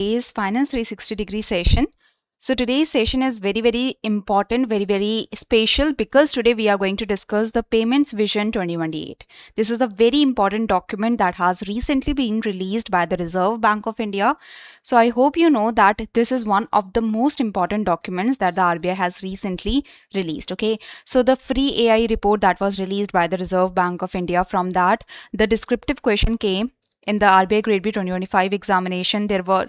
Today's Finance 360-degree session. So today's session is very important, very special because today we are going to discuss the Payments Vision 2028. This is a very important document that has recently been released by the Reserve Bank of India. So I hope you know that this is one of the most important documents that the RBI has recently released. Okay, so the free AI report that was released by the Reserve Bank of India, from that the descriptive question came in the RBI Grade B 2025 examination. There were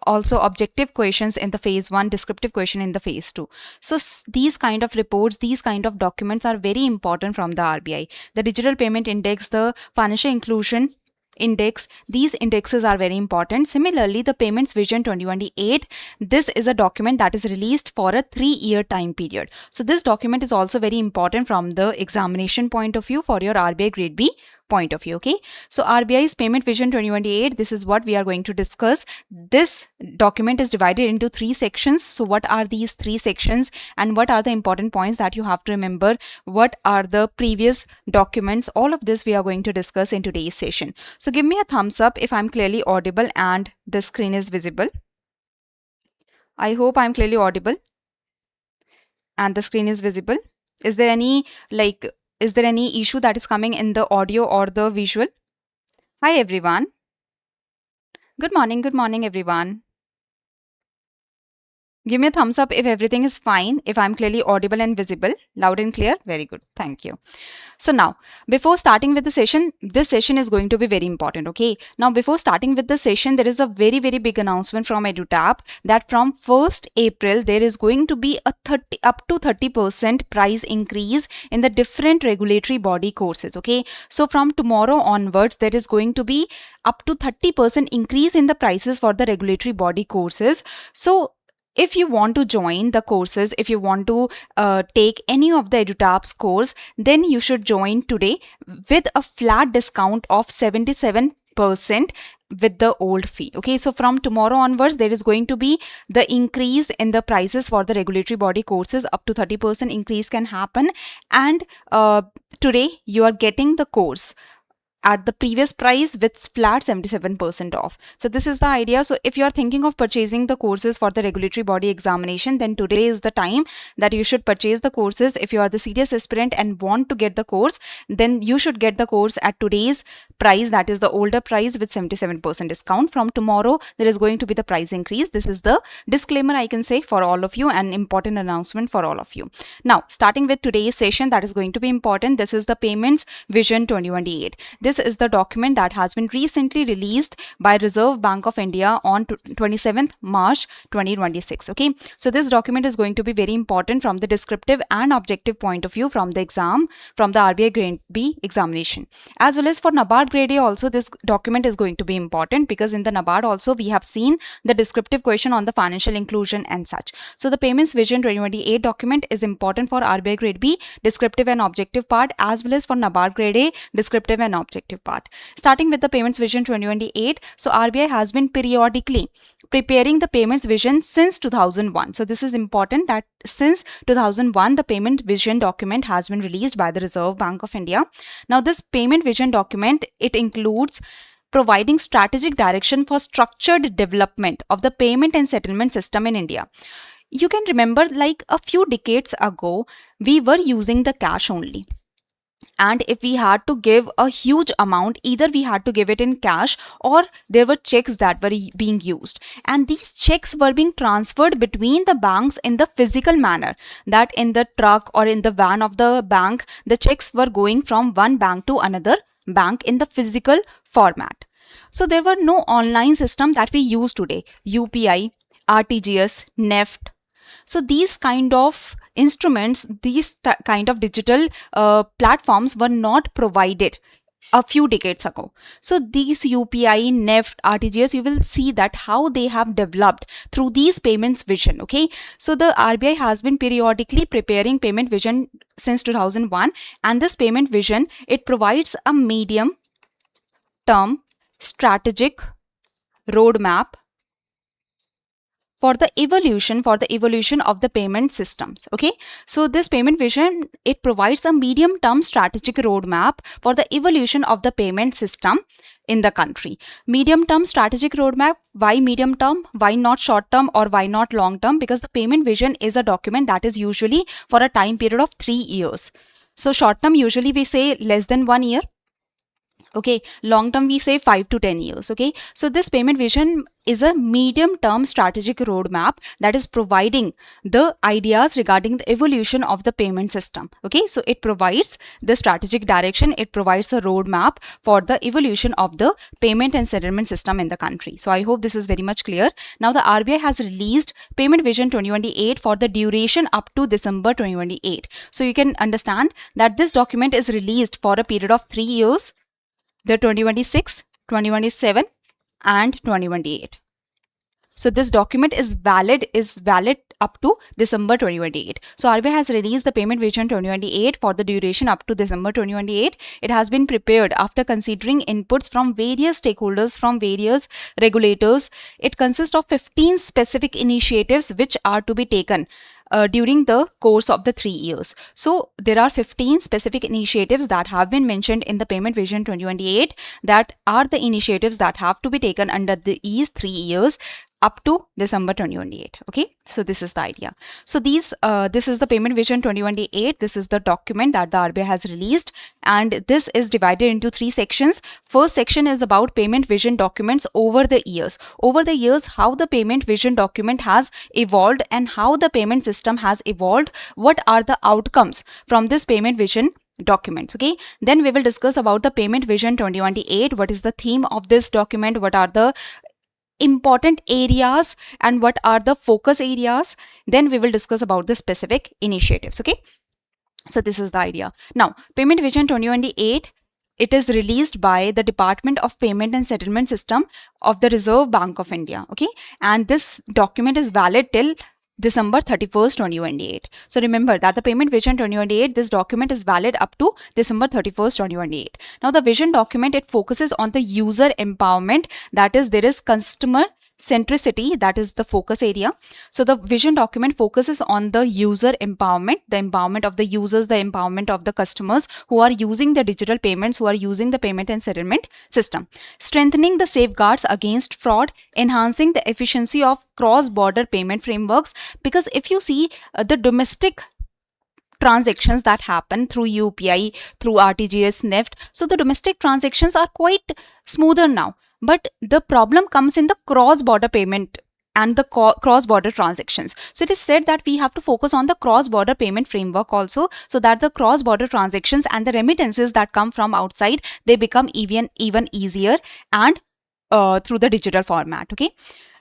also objective questions in the phase 1, descriptive question in the phase 2. So these kind of reports, these kind of documents are very important from the RBI. The Digital Payment Index, the Financial Inclusion Index, these indexes are very important. Similarly, the Payments Vision 2028, this is a document that is released for a 3-year time period. So this document is also very important from the examination point of view for your RBI Grade B point of view. Okay, so RBI's Payment Vision 2028, this is what we are going to discuss. This document is divided into 3 sections. So what are these 3 sections and what are the important points that you have to remember? What are the previous documents? All of this we are going to discuss in today's session. So give me a thumbs up if I'm clearly audible and the screen is visible. I hope I'm clearly audible and the screen is visible. Is there any issue that is coming in the audio or the visual? Hi everyone. Good morning everyone. Give me a thumbs up if everything is fine, if I'm clearly audible and visible, loud and clear. Very good. Thank you. So now, before starting with the session, this session is going to be very important. Okay. Now, before starting with the session, there is a very big announcement from EduTap that from 1st April, there is going to be a up to 30% price increase in the different regulatory body courses. Okay. So from tomorrow onwards, there is going to be up to 30% increase in the prices for the regulatory body courses. So if you want to join the courses, if you want to take any of the EduTap's course, then you should join today with a flat discount of 77% with the old fee. Okay, so from tomorrow onwards, there is going to be the increase in the prices for the regulatory body courses. Up to 30% increase can happen. And today you are getting the course at the previous price with flat 77% off. So this is the idea. So if you are thinking of purchasing the courses for the regulatory body examination, then today is the time that you should purchase the courses. If you are the serious aspirant and want to get the course, then you should get the course at today's price, that is the older price with 77% discount. From tomorrow, there is going to be the price increase. This is the disclaimer I can say for all of you, an important announcement for all of you. Now, starting with today's session, that is going to be important. This is the Payments Vision 2028. This is the document that has been recently released by Reserve Bank of India on 27th March 2026. Okay, so this document is going to be very important from the descriptive and objective point of view from the exam, from the RBI Grade B examination, as well as for NABARD Grade A also. This document is going to be important because in the NABARD also we have seen the descriptive question on the financial inclusion and such. So the Payments Vision 2028 document is important for RBI Grade B descriptive and objective part, as well as for NABARD Grade A descriptive and objective part. Starting with the Payments Vision 2028, so RBI has been periodically preparing the Payments Vision since 2001. So this is important that since 2001, the Payment Vision document has been released by the Reserve Bank of India. Now this Payment Vision document, it includes providing strategic direction for structured development of the payment and settlement system in India. You can remember, like a few decades ago, we were using the cash only. And if we had to give a huge amount, either we had to give it in cash or there were checks that were being used. And these checks were being transferred between the banks in the physical manner, that in the truck or in the van of the bank, the checks were going from one bank to another bank in the physical format. So there were no online system that we use today, UPI, RTGS, NEFT. So these kind of instruments, these kind of digital platforms were not provided a few decades ago. So these UPI, NEFT, RTGS, you will see that how they have developed through these Payments Vision. Okay, so the RBI has been periodically preparing Payment Vision since 2001, and this Payment Vision, it provides a medium term strategic roadmap for the evolution of the payment systems. Okay, so this payment vision, it provides a medium term strategic roadmap for the evolution of the payment system in the country. Medium term strategic roadmap. Why medium term? Why not short term, or why not long term? Because the payment vision is a document that is usually for a time period of 3 years. So short term, usually we say less than 1 year. Okay, long term we say 5 to 10 years. Okay, so this payment vision is a medium term strategic roadmap that is providing the ideas regarding the evolution of the payment system. Okay, so it provides the strategic direction, it provides a roadmap for the evolution of the payment and settlement system in the country. So I hope this is very much clear. Now the RBI has released Payment Vision 2028 for the duration up to December 2028. So you can understand that this document is released for a period of 3 years, the 2026, 2027 and 2028. So this document is valid up to December 2028. So RBI has released the Payment Vision 2028 for the duration up to December 2028. It has been prepared after considering inputs from various stakeholders, from various regulators. It consists of 15 specific initiatives which are to be taken during the course of the 3 years. So there are 15 specific initiatives that have been mentioned in the Payment Vision 2028 that are the initiatives that have to be taken under these 3 years up to December 2028. Okay, so this is the idea. So this is the Payment Vision 2028. This is the document that the RBI has released, and this is divided into 3 sections. First section is about payment vision documents over the years. Over the years, how the payment vision document has evolved and how the payment system has evolved. What are the outcomes from this payment vision documents? Okay, then we will discuss about the Payment Vision 2028. What is the theme of this document? What are the important areas and what are the focus areas? Then we will discuss about the specific initiatives. Okay, so this is the idea. Now Payment Vision 2028, it is released by the Department of Payment and Settlement System of the Reserve Bank of India. Okay, and this document is valid till December 31st, 2028. So remember that the Payment Vision 2028, this document is valid up to December 31st, 2028. Now the vision document, it focuses on the user empowerment. That is, there is customer centricity, that is the focus area. So the vision document focuses on the user empowerment, the empowerment of the users, the empowerment of the customers who are using the digital payments, who are using the payment and settlement system. Strengthening the safeguards against fraud, enhancing the efficiency of cross-border payment frameworks. Because if you see the domestic transactions that happen through UPI, through RTGS, NEFT, so the domestic transactions are quite smoother now. But the problem comes in the cross-border payment and the cross-border transactions. So it is said that we have to focus on the cross-border payment framework also, so that the cross-border transactions and the remittances that come from outside, they become even easier and through the digital format. Okay,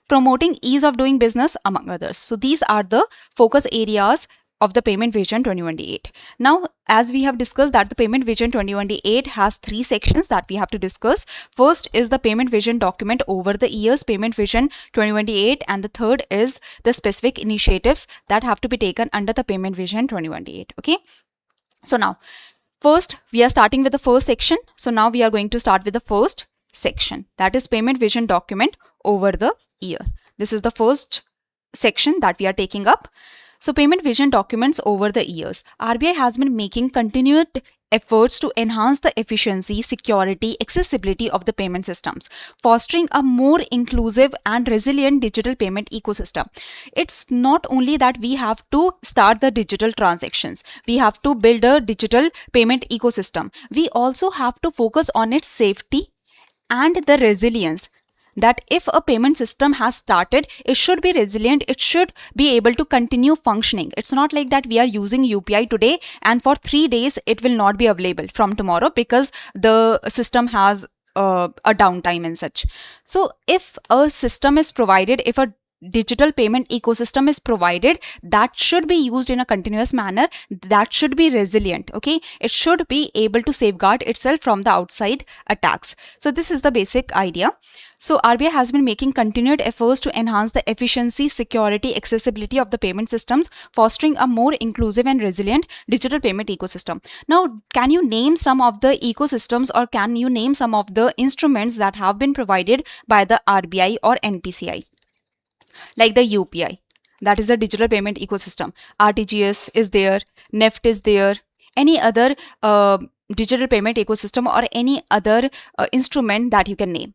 promoting ease of doing business, among others. So these are the focus areas of the Payment Vision 2028. Now, as we have discussed that the Payment Vision 2028 has 3 sections that we have to discuss. First is the Payment Vision document over the years, Payment Vision 2028, and the third is the specific initiatives that have to be taken under the Payment Vision 2028. Okay, so now first we are starting with the first section. So now we are going to start with the first section, that is Payment Vision document over the year. This is the first section that we are taking up. So Payment Vision documents over the years. RBI has been making continued efforts to enhance the efficiency, security, accessibility of the payment systems, fostering a more inclusive and resilient digital payment ecosystem. It's not only that we have to start the digital transactions, we have to build a digital payment ecosystem. We also have to focus on its safety and the resilience. That if a payment system has started, it should be resilient, it should be able to continue functioning. It's not like that we are using UPI today and for 3 days it will not be available from tomorrow because the system has a downtime and such. So if a system is provided, if a digital payment ecosystem is provided, that should be used in a continuous manner, that should be resilient. Okay, it should be able to safeguard itself from the outside attacks. So this is the basic idea. So RBI has been making continued efforts to enhance the efficiency, security, accessibility of the payment systems, fostering a more inclusive and resilient digital payment ecosystem. Now, can you name some of the ecosystems, or can you name some of the instruments that have been provided by the RBI or NPCI? like the UPI, that is the digital payment ecosystem. RTGS is there, NEFT is there, any other digital payment ecosystem or any other instrument that you can name.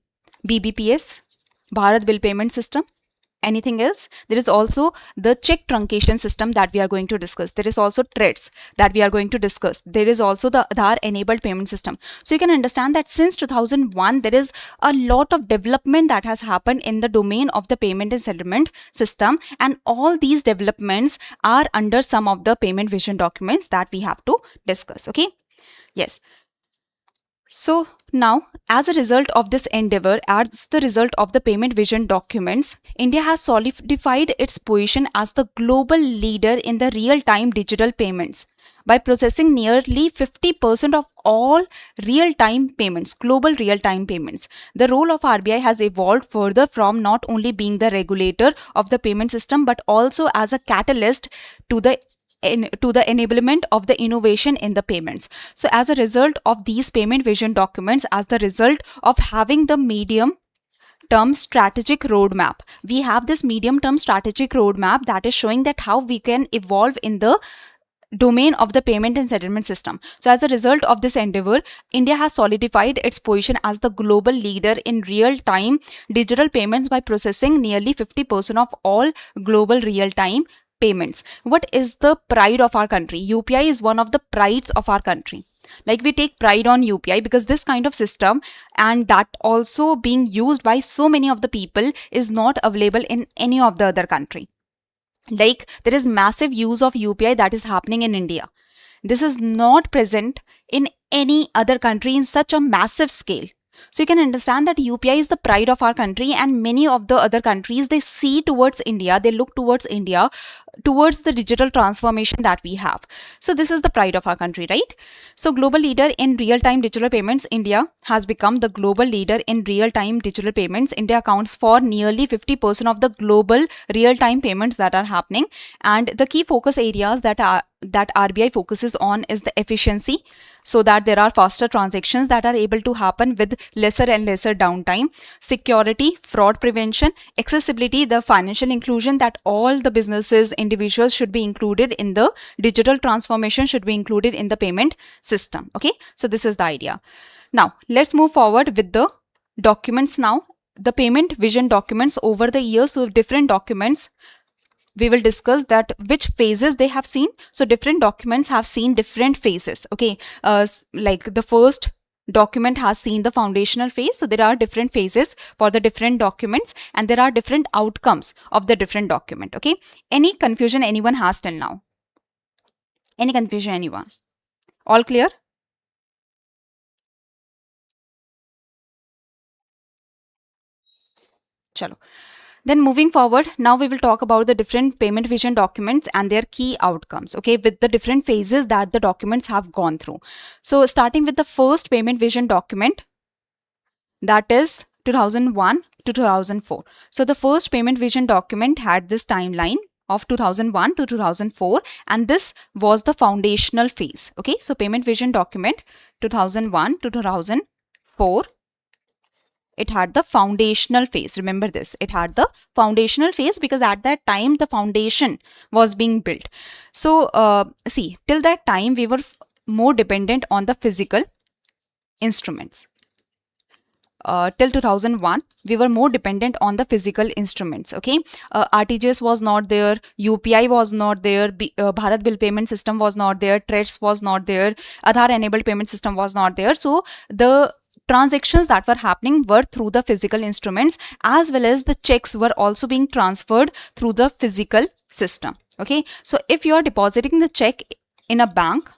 BBPS, Bharat Bill Payment System. Anything else? There is also the check truncation system that we are going to discuss. There is also TReDS that we are going to discuss. There is also the Aadhaar enabled payment system. So you can understand that since 2001, there is a lot of development that has happened in the domain of the payment and settlement system. And all these developments are under some of the payment vision documents that we have to discuss. Okay. Yes. So now, as a result of this endeavor, as the result of the payment vision documents, India has solidified its position as the global leader in the real-time digital payments by processing nearly 50% of all real-time payments, global real-time payments. The role of RBI has evolved further from not only being the regulator of the payment system, but also as a catalyst to the enablement of the innovation in the payments. So as a result of these payment vision documents, as the result of having the medium-term strategic roadmap, we have this medium-term strategic roadmap that is showing that how we can evolve in the domain of the payment and settlement system. So as a result of this endeavor, India has solidified its position as the global leader in real-time digital payments by processing nearly 50% of all global real-time payments. What is the pride of our country? UPI is one of the prides of our country. Like, we take pride on UPI because this kind of system, and that also being used by so many of the people, is not available in any of the other country. Like, there is massive use of UPI that is happening in India. This is not present in any other country in such a massive scale. So you can understand that UPI is the pride of our country, and many of the other countries, they see towards India, they look towards India, towards the digital transformation that we have. So this is the pride of our country, right? So global leader in real-time digital payments, India has become the global leader in real-time digital payments. India accounts for nearly 50% of the global real-time payments that are happening. And the key focus areas that RBI focuses on is the efficiency, so that there are faster transactions that are able to happen with lesser and lesser downtime, security, fraud prevention, accessibility, the financial inclusion, that all the businesses, individuals should be included in the digital transformation, should be included in the payment system. Okay, so this is the idea. Now let's move forward with the documents now. The payment vision documents over the years, so different documents, we will discuss that which phases they have seen. So different documents have seen different phases. Okay, like the first document has seen the foundational phase. So there are different phases for the different documents, and there are different outcomes of the different document. Okay, any confusion anyone has till now? Any confusion anyone? All clear? Chalo. Then moving forward, now we will talk about the different payment vision documents and their key outcomes, okay, with the different phases that the documents have gone through. So starting with the first payment vision document, that is 2001 to 2004. So the first payment vision document had this timeline of 2001 to 2004, and this was the foundational phase. Okay, so payment vision document 2001 to 2004, it had the foundational phase. Remember this, it had the foundational phase because at that time the foundation was being built. So see, till that time we were more dependent on the physical instruments. Till 2001 we were more dependent on the physical instruments. Okay, RTGS was not there, UPI was not there, Bharat Bill Payment System was not there, TReDS was not there, Aadhaar enabled payment system was not there. So the transactions that were happening were through the physical instruments, as well as the checks were also being transferred through the physical system. Okay, so if you are depositing the check in a bank,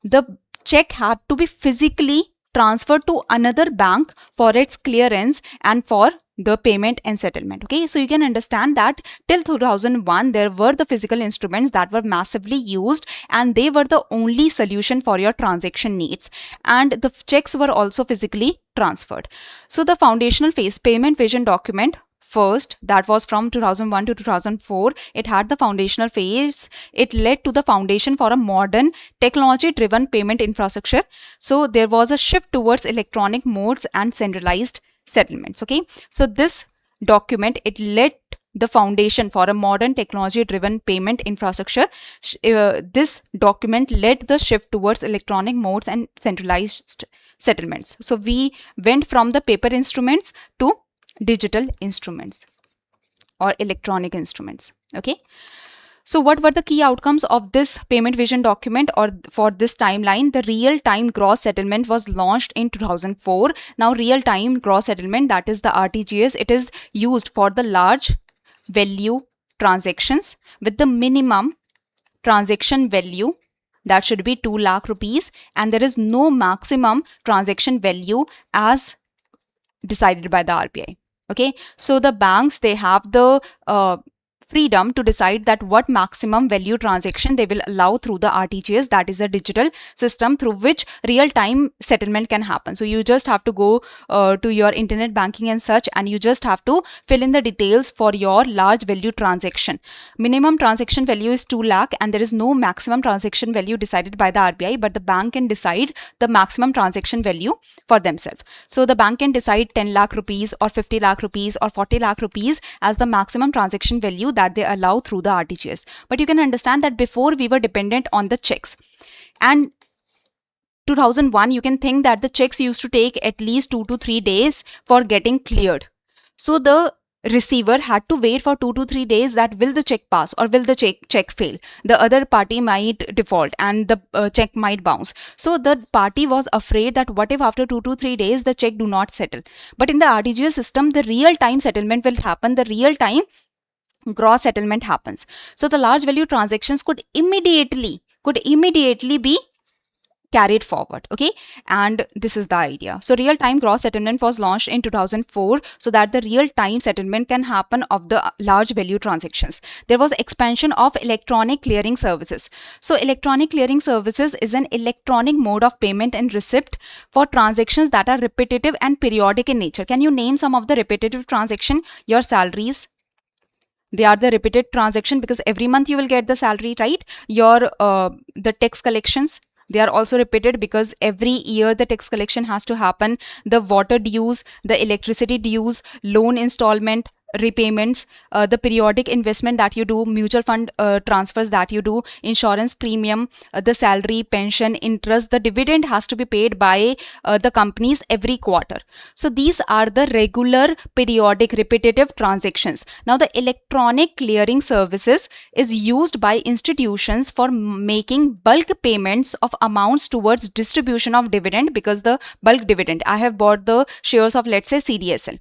the check had to be physically transferred to another bank for its clearance and for the payment and settlement. Okay, so you can understand that till 2001 there were the physical instruments that were massively used, and they were the only solution for your transaction needs, and the checks were also physically transferred. So the foundational phase payment vision document first, that was from 2001 to 2004, it had the foundational phase. It led to the foundation for a modern technology driven payment infrastructure. So there was a shift towards electronic modes and centralized settlements. Okay, so this document, it led the foundation for a modern technology-driven payment infrastructure, this document led the shift towards electronic modes and centralized settlements. So we went from the paper instruments to digital instruments or electronic instruments. Okay. So what were the key outcomes of this payment vision document or for this timeline? The real-time gross settlement was launched in 2004. Now real-time gross settlement, that is the RTGS, it is used for the large value transactions with the minimum transaction value that should be 2 lakh rupees, and there is no maximum transaction value as decided by the RBI. Okay, so the banks, they have the freedom to decide that what maximum value transaction they will allow through the RTGS, that is a digital system through which real-time settlement can happen. So you just have to go to your internet banking and such, and you just have to fill in the details for your large value transaction. Minimum transaction value is 2 lakh and there is no maximum transaction value decided by the RBI, but the bank can decide the maximum transaction value for themselves. So the bank can decide 10 lakh rupees or 50 lakh rupees or 40 lakh rupees as the maximum transaction value that they allow through the RTGS. But you can understand that before we were dependent on the checks, and 2001 you can think that the checks used to take at least 2 to 3 days for getting cleared. So the receiver had to wait for 2 to 3 days that will the check pass or will the check fail. The other party might default and the check might bounce. So the party was afraid that what if after 2 to 3 days the check do not settle. But in the RTGS system, the real-time settlement will happen. The real-time gross settlement happens. So the large value transactions could immediately be carried forward. Okay, and this is the idea. So real-time gross settlement was launched in 2004 so that the real-time settlement can happen of the large value transactions. There was expansion of electronic clearing services. So electronic clearing services is an electronic mode of payment and receipt for transactions that are repetitive and periodic in nature. Can you name some of the repetitive transaction? Your salaries, they are the repeated transaction because every month you will get the salary, right? Your the tax collections, they are also repeated because every year the tax collection has to happen. The water dues, the electricity dues, loan installment repayments, the periodic investment that you do, mutual fund transfers that you do, insurance premium, the salary, pension, interest, the dividend has to be paid by the companies every quarter. So these are the regular, periodic, repetitive transactions. Now the electronic clearing services is used by institutions for making bulk payments of amounts towards distribution of dividend, because the bulk dividend, I have bought the shares of, let's say, CDSL.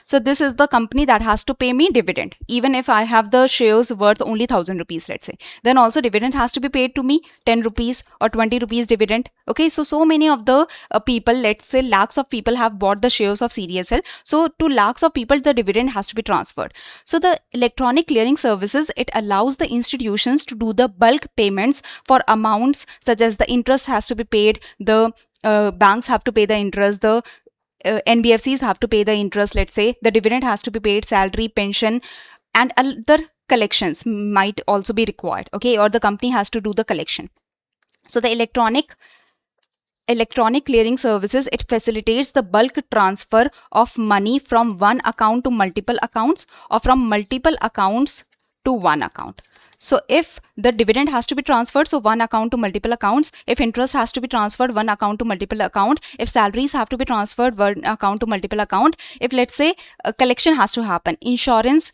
So this is the company that has to pay me dividend. Even if I have the shares worth only 1000 rupees, let's say, then also dividend has to be paid to me, 10 rupees or 20 rupees dividend. Okay, so many of the people, let's say lakhs of people have bought the shares of CDSL. So to lakhs of people, the dividend has to be transferred. So the electronic clearing services, it allows the institutions to do the bulk payments for amounts such as the interest has to be paid, the banks have to pay the interest, the NBFCs have to pay the interest, let's say, the dividend has to be paid, salary, pension, and other collections might also be required, okay, or the company has to do the collection. So the electronic clearing services, it facilitates the bulk transfer of money from one account to multiple accounts or from multiple accounts to one account. So if the dividend has to be transferred, so one account to multiple accounts. If interest has to be transferred, one account to multiple account. If salaries have to be transferred, one account to multiple account. If, let's say, a collection has to happen, insurance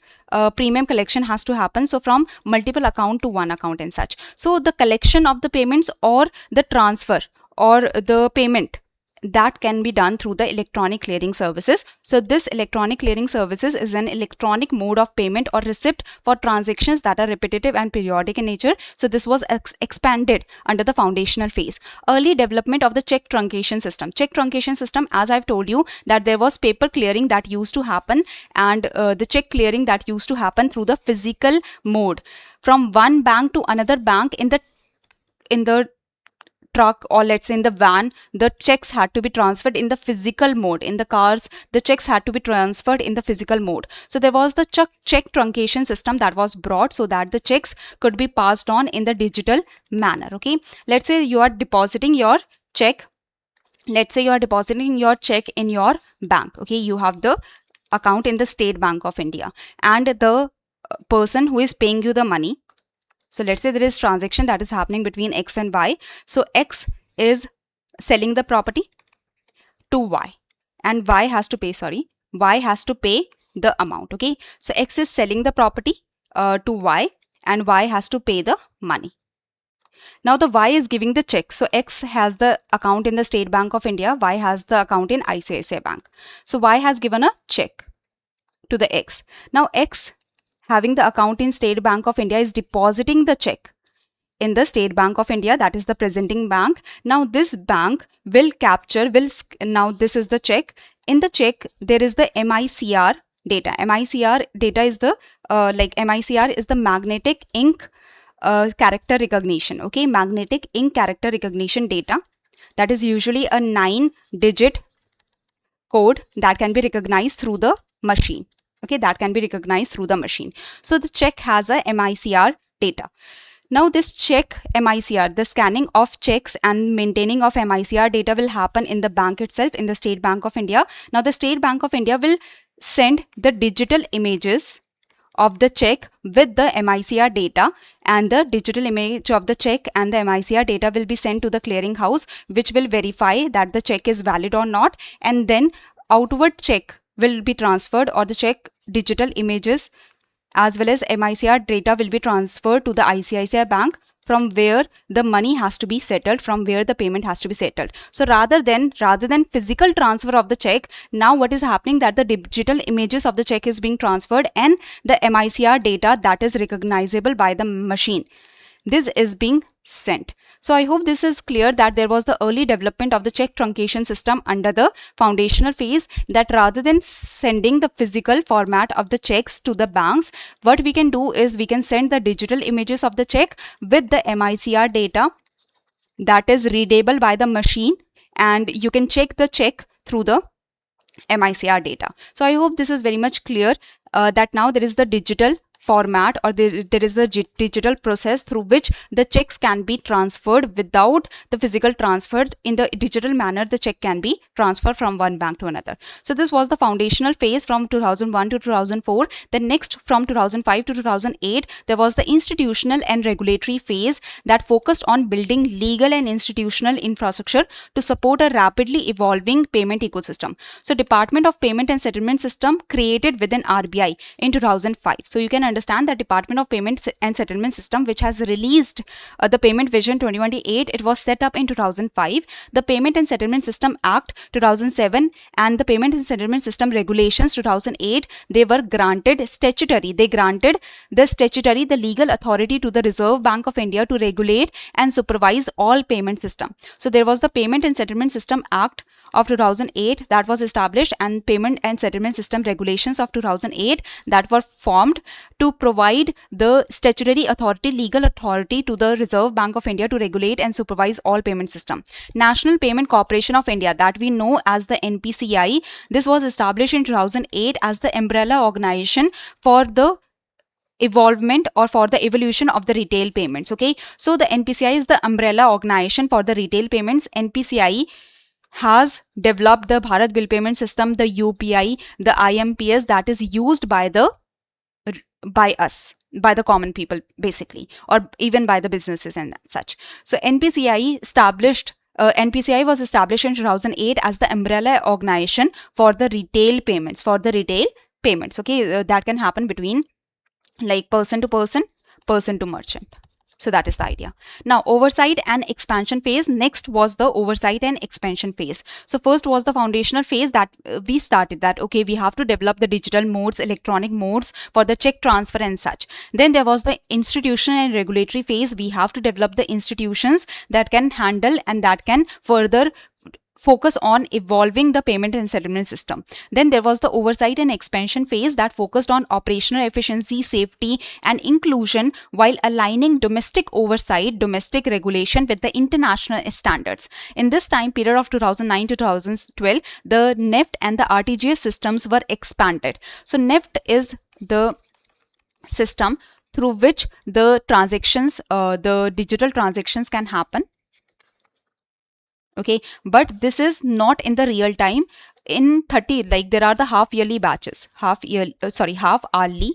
premium collection has to happen, so from multiple account to one account and such. So the collection of the payments or the transfer or the payment, that can be done through the electronic clearing services. So this electronic clearing services is an electronic mode of payment or receipt for transactions that are repetitive and periodic in nature. So this was expanded under the foundational phase. Early development of the check truncation system. Check truncation system, as I've told you, that there was paper clearing that used to happen, and the check clearing that used to happen through the physical mode from one bank to another bank in the truck, or let's say in the van. The checks had to be transferred in the physical mode. In the cars, the checks had to be transferred in the physical mode. So there was the check truncation system that was brought so that the checks could be passed on in the digital manner. Okay, let's say you are depositing your check. Let's say you are depositing your check in your bank. Okay, you have the account in the State Bank of India, and the person who is paying you the money. So let's say there is transaction that is happening between X and Y. So X is selling the property to Y, and Y has to pay the amount. Okay, so X is selling the property to Y, and Y has to pay the money. Now the Y is giving the check. So X has the account in the State Bank of India, Y has the account in ICICI Bank. So Y has given a check to the X. Now X, having the account in State Bank of India, is depositing the check in the State Bank of India, that is the presenting bank. Now this bank will now this is the check. In the check there is the MICR data. MICR data is the MICR is the magnetic ink character recognition. Okay, magnetic ink character recognition data. That is usually a 9-digit code that can be recognized through the machine. Okay, that can be recognized through the machine. So the check has a MICR data. Now this check MICR, the scanning of checks and maintaining of MICR data will happen in the bank itself, in the State Bank of India. Now the State Bank of India will send the digital images of the check with the MICR data, and the digital image of the check and the MICR data will be sent to the clearing house, which will verify that the check is valid or not, and then outward check will be transferred, or the check digital images as well as MICR data will be transferred to the ICICI Bank, from where the money has to be settled, from where the payment has to be settled. So rather than physical transfer of the check, now what is happening, that the digital images of the check is being transferred, and the MICR data that is recognizable by the machine, this is being sent. So I hope this is clear, that there was the early development of the check truncation system under the foundational phase, that rather than sending the physical format of the checks to the banks, what we can do is we can send the digital images of the check with the MICR data that is readable by the machine, and you can check the check through the MICR data. So I hope this is very much clear, that now there is the digital format, or there is the digital process through which the checks can be transferred without the physical transfer. In the digital manner, the check can be transferred from one bank to another. So this was the foundational phase from 2001 to 2004. Then next, from 2005 to 2008, there was the institutional and regulatory phase that focused on building legal and institutional infrastructure to support a rapidly evolving payment ecosystem. So Department of Payment and Settlement System created within RBI in 2005. So you can understand that Department of Payment and Settlement System, which has released the Payment Vision 2028, it was set up in 2005. The Payment and Settlement System Act 2007 and the Payment and Settlement System Regulations 2008, they were granted statutory. They granted the legal authority to the Reserve Bank of India to regulate and supervise all payment system. So there was the Payment and Settlement System Act of 2008 that was established, and Payment and Settlement System Regulations of 2008 that were formed to provide the statutory authority, legal authority to the Reserve Bank of India to regulate and supervise all payment system. National Payment Corporation of India, that we know as the NPCI, this was established in 2008 as the umbrella organization for the evolvement or for the evolution of the retail payments. Okay, so the NPCI is the umbrella organization for the retail payments. NPCI has developed the Bharat Bill Payment System, the UPI, the IMPS that is used by us, by the common people basically, or even by the businesses and such. So NPCI was established in 2008 as the umbrella organization for the retail payments, okay, that can happen between like person to person, person to merchant. So that is the idea. Now, oversight and expansion phase. Next was the oversight and expansion phase. So first was the foundational phase that we started, that okay, we have to develop the digital modes, electronic modes for the check transfer and such. Then there was the institutional and regulatory phase. We have to develop the institutions that can handle and that can further focus on evolving the payment and settlement system. Then there was the oversight and expansion phase that focused on operational efficiency, safety and inclusion while aligning domestic oversight, domestic regulation with the international standards. In this time period of 2009 to 2012, the NEFT and the RTGS systems were expanded. So NEFT is the system through which the transactions, the digital transactions can happen. Okay, but this is not in the real time. In 30, like there are the half yearly batches, half hourly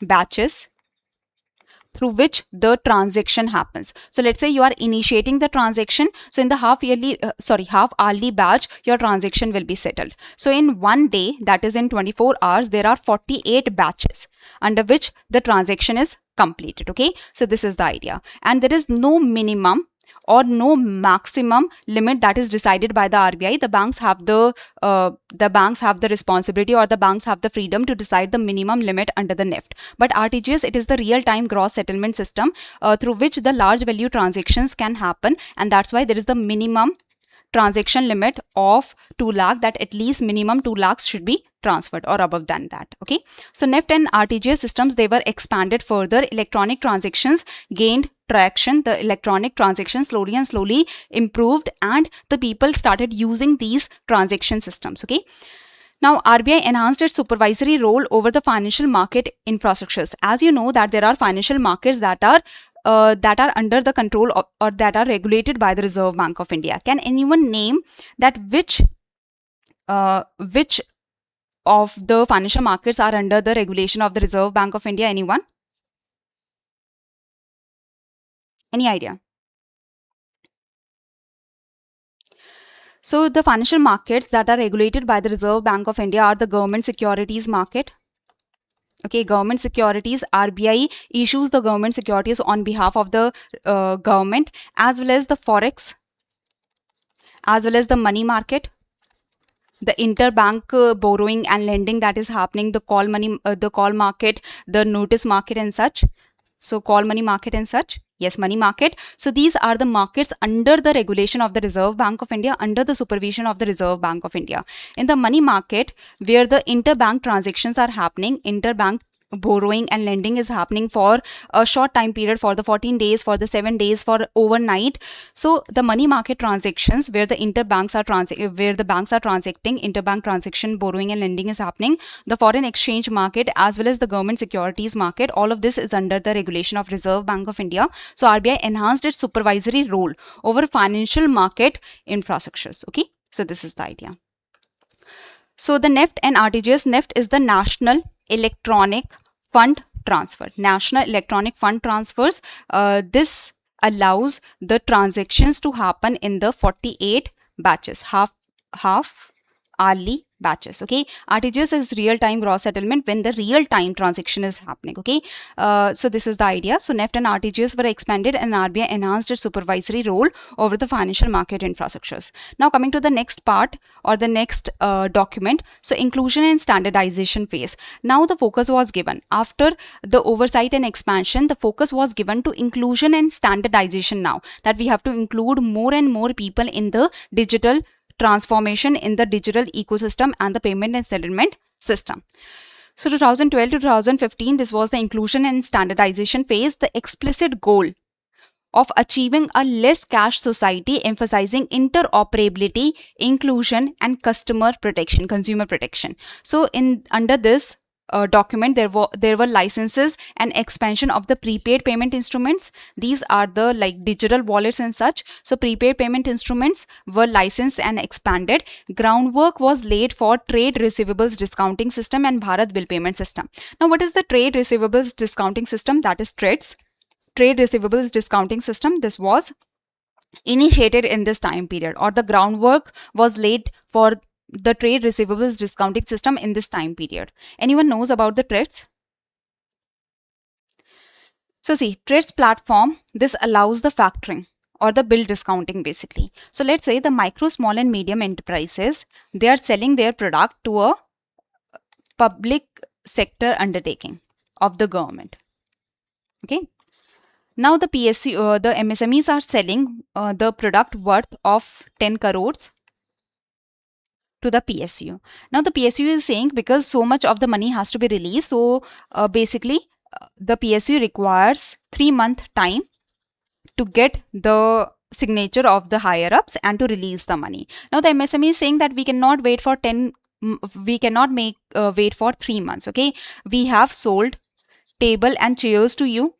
batches through which the transaction happens. So let's say you are initiating the transaction. So in the half hourly batch, your transaction will be settled. So in one day, that is in 24 hours, there are 48 batches under which the transaction is completed. Okay, so this is the idea, and there is no minimum or no maximum limit that is decided by the RBI. The banks have the responsibility, or the banks have the freedom to decide the minimum limit under the NEFT. But RTGS, it is the real-time gross settlement system through which the large value transactions can happen, and that's why there is the minimum transaction limit of 2 lakh, that at least minimum 2 lakhs should be transferred or above than that. Okay, so NEFT and RTGS systems, they were expanded further. Electronic transactions gained traction. The electronic transactions slowly improved, and the people started using these transaction systems. Okay, now RBI enhanced its supervisory role over the financial market infrastructures. As you know that there are financial markets that are under the control of, or that are regulated by the Reserve Bank of India. Can anyone name that which of the financial markets are under the regulation of the Reserve Bank of India? Anyone? Any idea? So the financial markets that are regulated by the Reserve Bank of India are the government securities market. Okay, government securities, RBI issues the government securities on behalf of the government, as well as the forex, as well as the money market, the interbank borrowing and lending that is happening, the call money, the call market, the notice market and such. So call money market and such. Yes, money market. So these are the markets under the regulation of the Reserve Bank of India, under the supervision of the Reserve Bank of India. In the money market, where the interbank transactions are happening, interbank borrowing and lending is happening for a short time period, for the 14 days, for the 7 days, for overnight. So the money market transactions, where the banks are transacting, interbank transaction, borrowing and lending is happening. The foreign exchange market, as well as the government securities market, all of this is under the regulation of Reserve Bank of India. So RBI enhanced its supervisory role over financial market infrastructures. Okay, so this is the idea. So the NEFT and RTGS. NEFT is the National Electronic Fund Transfer. National Electronic Fund Transfers. This allows the transactions to happen in the 48 batches, half hourly batches. Okay, RTGS is real-time gross settlement when the real-time transaction is happening. Okay, so this is the idea. So NEFT and RTGS were expanded, and RBI enhanced its supervisory role over the financial market infrastructures. Now coming to the next part, or the next document. So inclusion and standardization phase. Now the focus was given, after the oversight and expansion, the focus was given to inclusion and standardization. Now that we have to include more and more people in the digital transformation, in the digital ecosystem and the payment and settlement system. So 2012 to 2015, this was the inclusion and standardization phase. The explicit goal of achieving a less cash society, emphasizing interoperability, inclusion and customer protection, consumer protection. So under this document, there were licenses and expansion of the prepaid payment instruments. These are the like digital wallets and such. So prepaid payment instruments were licensed and expanded. Groundwork was laid for trade receivables discounting system and Bharat bill payment system. Now what is the trade receivables discounting system? That is TReDS, trade receivables discounting system. This was initiated in this time period, or the groundwork was laid for the trade receivables discounting system in this time period. Anyone knows about the TReDS? So see, TReDS platform, this allows the factoring or the bill discounting basically. So let's say the micro, small and medium enterprises, they are selling their product to a public sector undertaking of the government. Okay. Now the PSU, the MSMEs are selling the product worth of 10 crores to the PSU. Now the PSU is saying, because so much of the money has to be released, so basically the PSU requires 3-month time to get the signature of the higher ups and to release the money. Now the MSME is saying that we cannot wait for wait for 3 months. Okay, we have sold table and chairs to you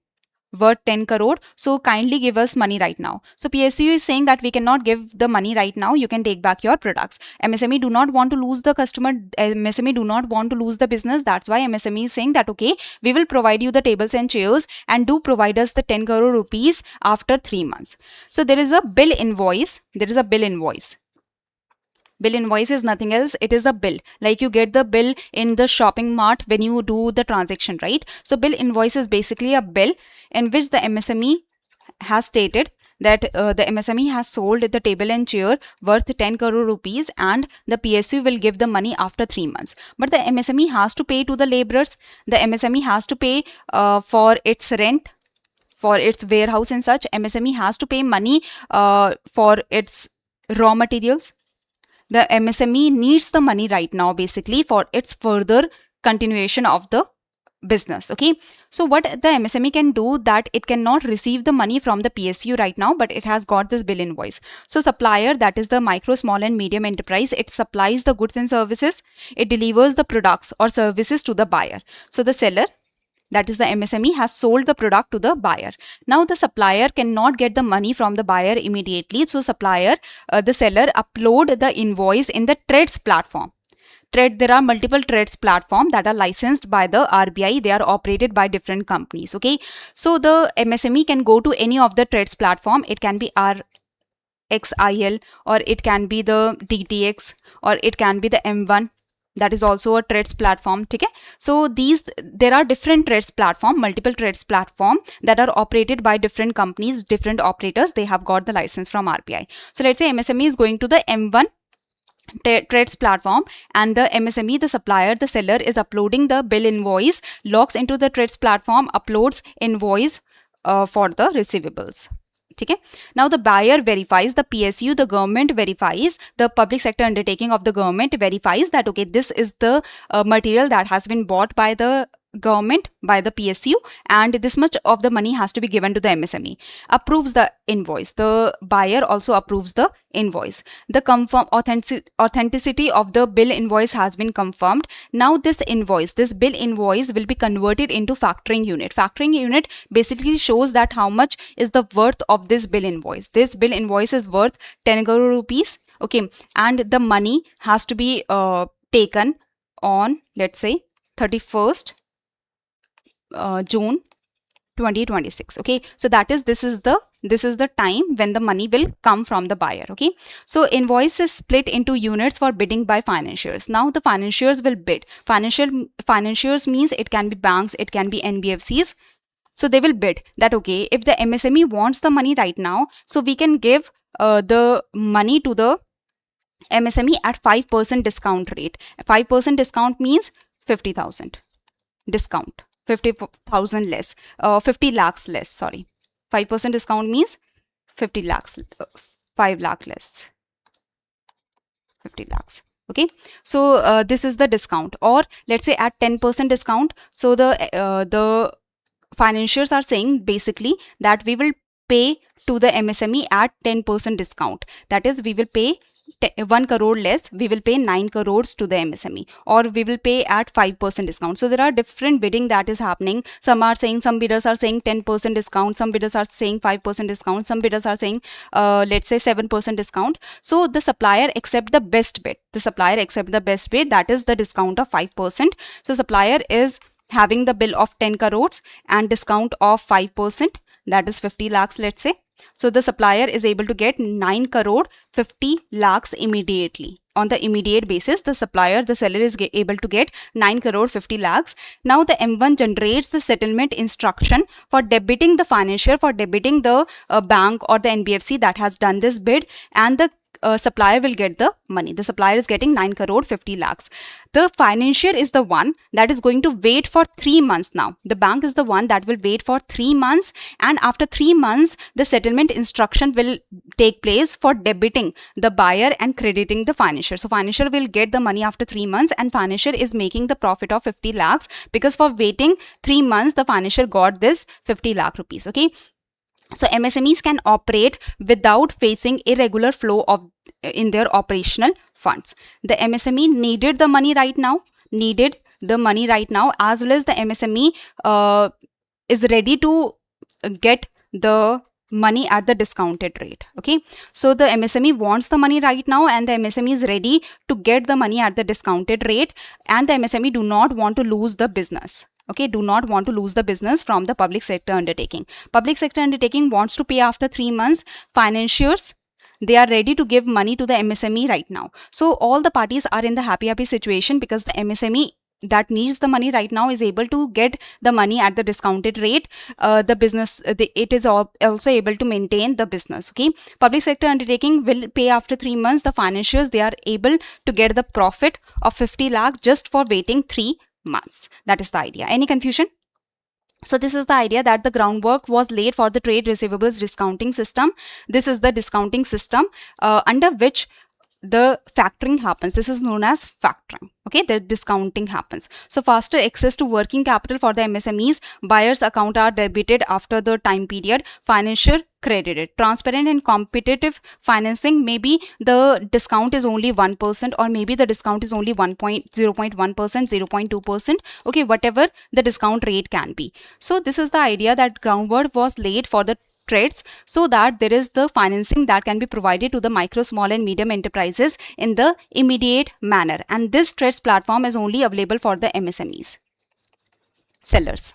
worth 10 crore. So kindly give us money right now. So PSU is saying that we cannot give the money right now. You can take back your products. MSME do not want to lose the customer. MSME do not want to lose the business. That's why MSME is saying that, okay, we will provide you the tables and chairs and do provide us the 10 crore rupees after 3 months. So there is a bill invoice. There is a bill invoice. Bill invoice is nothing else. It is a bill. Like you get the bill in the shopping mart when you do the transaction, right? So bill invoice is basically a bill in which the MSME has stated that the MSME has sold the table and chair worth 10 crore rupees and the PSU will give the money after 3 months. But the MSME has to pay to the laborers. The MSME has to pay for its rent, for its warehouse and such. MSME has to pay money for its raw materials. The MSME needs the money right now basically for its further continuation of the business. Okay, so what the MSME can do, that it cannot receive the money from the PSU right now, but it has got this bill invoice. So supplier, that is the micro, small and medium enterprise, it supplies the goods and services, it delivers the products or services to the buyer. So the seller, that is the MSME, has sold the product to the buyer. Now the supplier cannot get the money from the buyer immediately. So supplier, the seller upload the invoice in the TReDS platform. There are multiple TReDS platforms that are licensed by the RBI. They are operated by different companies. Okay, so the MSME can go to any of the TReDS platform. It can be RXIL, or it can be the DTX, or it can be the M1. That is also a TReDS platform. Okay, so there are different TReDS platform, multiple TReDS platform that are operated by different companies, different operators. They have got the license from RBI. So let's say MSME is going to the M1 TReDS platform, and the MSME, the supplier, the seller is uploading the bill invoice, logs into the TReDS platform, uploads invoice for the receivables. Okay. Now the buyer verifies, the PSU, the government verifies, the public sector undertaking of the government verifies that, okay, this is the material that has been bought by the government, by the PSU, and this much of the money has to be given to the MSME. Approves the invoice. The buyer also approves the invoice. The authenticity of the bill invoice has been confirmed. Now this invoice, this bill invoice will be converted into factoring unit. Factoring unit basically shows that how much is the worth of this bill invoice. This bill invoice is worth 10 crore rupees. Okay, and the money has to be taken on, let's say, 31st June 2026. Okay, so this is the time when the money will come from the buyer. Okay, so invoice is split into units for bidding by financiers. Now the financiers will bid. Financiers means it can be banks, it can be NBFCs. So they will bid that, okay, if the MSME wants the money right now, so we can give the money to the MSME at 5% discount rate. 5% discount means 50,000 discount. 50,000 less, 50 lakhs less, sorry. 5% discount means 50 lakhs, 5 lakh less, 50 lakhs. Okay, so this is the discount. Or let's say at 10% discount, so the financiers are saying basically that we will pay to the MSME at 10% discount. That is, we will pay 1 crore less, we will pay 9 crores to the MSME, or we will pay at 5% discount. So there are different bidding that is happening. Some bidders are saying 10% discount, some bidders are saying 5% discount, some bidders are saying let's say 7% discount. So the supplier accept the best bid. That is the discount of 5%. So supplier is having the bill of 10 crores and discount of 5%, that is 50 lakhs, let's say. So the supplier is able to get 9 crore 50 lakhs immediately. On the immediate basis, the seller is able to get 9 crore 50 lakhs. Now the M1 generates the settlement instruction for debiting the financier, for debiting the bank or the NBFC that has done this bid, and the supplier will get the money. The supplier is getting 9 crore 50 lakhs. The financier is the one that is going to wait for 3 months now. The bank is the one that will wait for 3 months, and after 3 months, the settlement instruction will take place for debiting the buyer and crediting the financier. So financier will get the money after 3 months, and financier is making the profit of 50 lakhs because for waiting 3 months, the financier got this 50 lakh rupees. Okay. So MSMEs can operate without facing irregular flow of in their operational funds. The MSME needed the money right now, as well as the MSME is ready to get the money at the discounted rate. Okay, so the MSME wants the money right now, and the MSME is ready to get the money at the discounted rate, and the MSME do not want to lose the business. Okay, do not want to lose the business from the public sector undertaking. Public sector undertaking wants to pay after 3 months. Financiers, they are ready to give money to the MSME right now. So all the parties are in the happy situation, because the MSME that needs the money right now is able to get the money at the discounted rate. The business, it is also able to maintain the business. Okay, public sector undertaking will pay after 3 months. The financiers, they are able to get the profit of 50 lakh just for waiting 3 months. That is the idea. Any confusion? So this is the idea, that the groundwork was laid for the trade receivables discounting system. This is the discounting system under which the factoring happens. This is known as factoring. Okay, the discounting happens. So faster access to working capital for the MSMEs. Buyer's account are debited after the time period. Financier credited. Transparent and competitive financing. Maybe the discount is only 1%, or maybe the discount is only 0.1%, 0.2%. Okay, whatever the discount rate can be. So this is the idea, that groundwork was laid for the TReDS, so that there is the financing that can be provided to the micro, small and medium enterprises in the immediate manner. And this TReDS platform is only available for the MSMEs. Sellers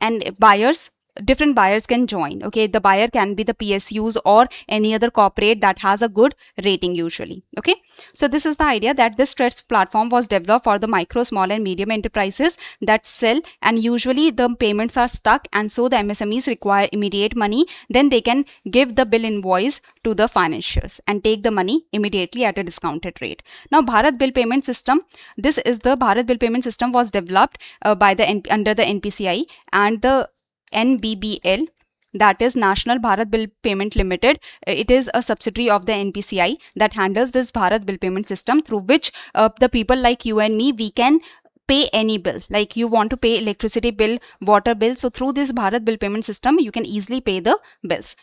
and buyers, different buyers can join. Okay, the buyer can be the PSUs or any other corporate that has a good rating usually. Okay, so this is the idea, that this TReDS platform was developed for the micro, small and medium enterprises that sell, and usually the payments are stuck, and so the MSMEs require immediate money. Then they can give the bill invoice to the financiers and take the money immediately at a discounted rate. Now Bharat Bill Payment System, this is the Bharat Bill Payment System was developed by the under the NPCI, and the NBBL, that is National Bharat Bill Payment Limited. It is a subsidiary of the NPCI that handles this Bharat Bill Payment System, through which the people like you and me, we can pay any bill. Like you want to pay electricity bill, water bill, so through this Bharat Bill Payment System you can easily pay the bills.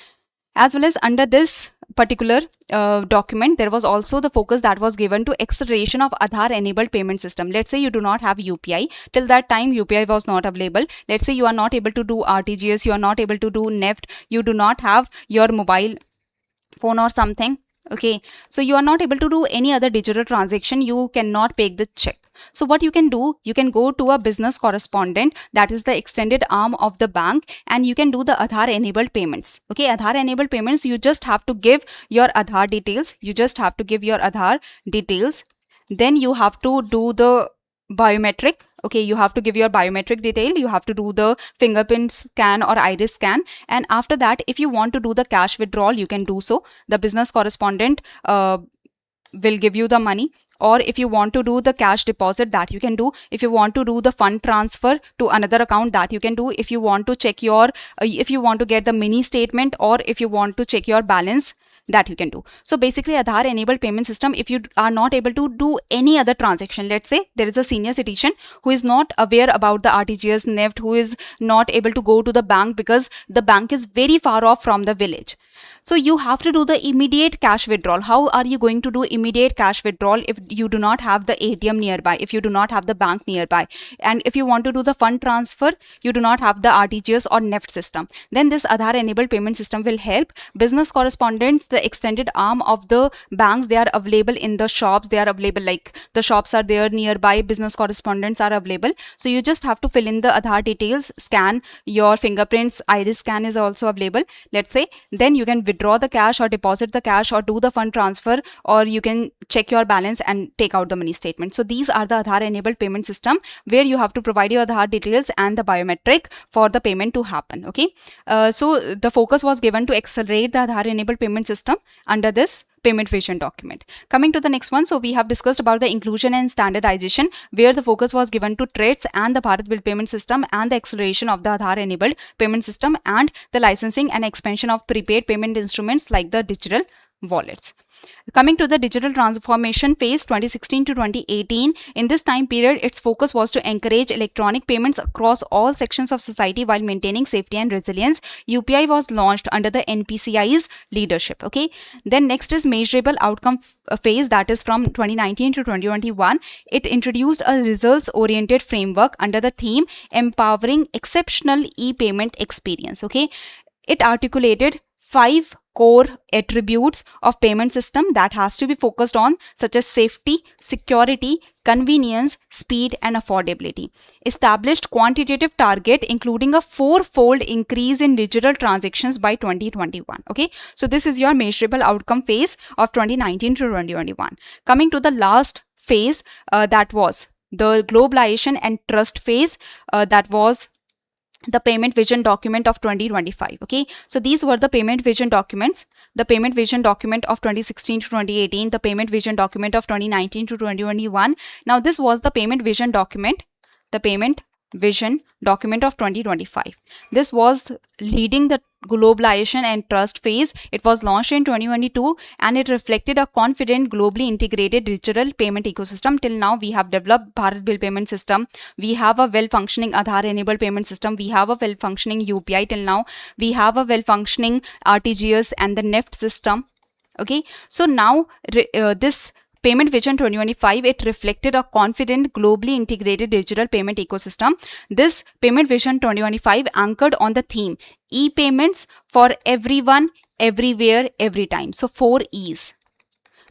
As well as under this particular document, there was also the focus that was given to acceleration of Aadhaar enabled payment system. Let's say you do not have UPI. Till that time UPI was not available. Let's say you are not able to do RTGS, you are not able to do NEFT, you do not have your mobile phone or something. Okay, so you are not able to do any other digital transaction, you cannot pay the check. So what you can do, you can go to a business correspondent, that is the extended arm of the bank, and you can do the Aadhaar enabled payments. Okay, Aadhaar enabled payments, you just have to give your Aadhaar details. Then you have to do the biometric. Okay, you have to give your biometric detail, you have to do the fingerprint scan or iris scan, and after that if you want to do the cash withdrawal, you can do so. The business correspondent will give you the money. Or if you want to do the cash deposit, that you can do. If you want to do the fund transfer to another account, that you can do. If you want to check your if you want to get the mini statement, or if you want to check your balance, that you can do. So basically Aadhaar enabled payment system, if you are not able to do any other transaction, let's say there is a senior citizen who is not aware about the RTGS, NEFT, who is not able to go to the bank because the bank is very far off from the village. So you have to do the immediate cash withdrawal. How are you going to do immediate cash withdrawal if you do not have the ATM nearby, if you do not have the bank nearby? And if you want to do the fund transfer, you do not have the RTGS or NEFT system. Then this Aadhaar enabled payment system will help. Business correspondents, the extended arm of the banks, they are available in the shops. They are available, like the shops are there nearby, business correspondents are available. So you just have to fill in the Aadhaar details, scan your fingerprints, iris scan is also available, let's say. Then you can withdraw the cash or deposit the cash or do the fund transfer, or you can check your balance and take out the money statement. So these are the Aadhaar enabled payment system, where you have to provide your Aadhaar details and the biometric for the payment to happen. Okay, so the focus was given to accelerate the Aadhaar enabled payment system under this payment vision document. Coming to the next one, so we have discussed about the inclusion and standardization, where the focus was given to TReDS and the Bharat Bill Payment System and the acceleration of the Aadhaar enabled payment system and the licensing and expansion of prepaid payment instruments like the digital wallets. Coming to the digital transformation phase 2016 to 2018, in this time period, its focus was to encourage electronic payments across all sections of society while maintaining safety and resilience. UPI was launched under the NPCI's leadership. Okay. Then next is measurable outcome phase, that is from 2019 to 2021. It introduced a results-oriented framework under the theme empowering exceptional e-payment experience. Okay. It articulated 5 core attributes of payment system that has to be focused on, such as safety, security, convenience, speed, and affordability. Established quantitative target including a 4-fold increase in digital transactions by 2021. Okay, so this is your measurable outcome phase of 2019 to 2021. Coming to the last phase, that was the globalization and trust phase, that was the payment vision document of 2025. Okay, so these were the payment vision documents: the payment vision document of 2016 to 2018, the payment vision document of 2019 to 2021. Now this was the payment vision document, the payment vision document of 2025. This was leading the globalization and trust phase. It was launched in 2022 and it reflected a confident, globally integrated digital payment ecosystem. Till now, we have developed Bharat Bill Payment System. We have a well-functioning Aadhaar-enabled payment system. We have a well-functioning UPI till now. We have a well-functioning RTGS and the NEFT system. Okay, so now this Payment Vision 2025, it reflected a confident, globally integrated digital payment ecosystem. This Payment Vision 2025 anchored on the theme e-payments for everyone, everywhere, every time. So 4 E's.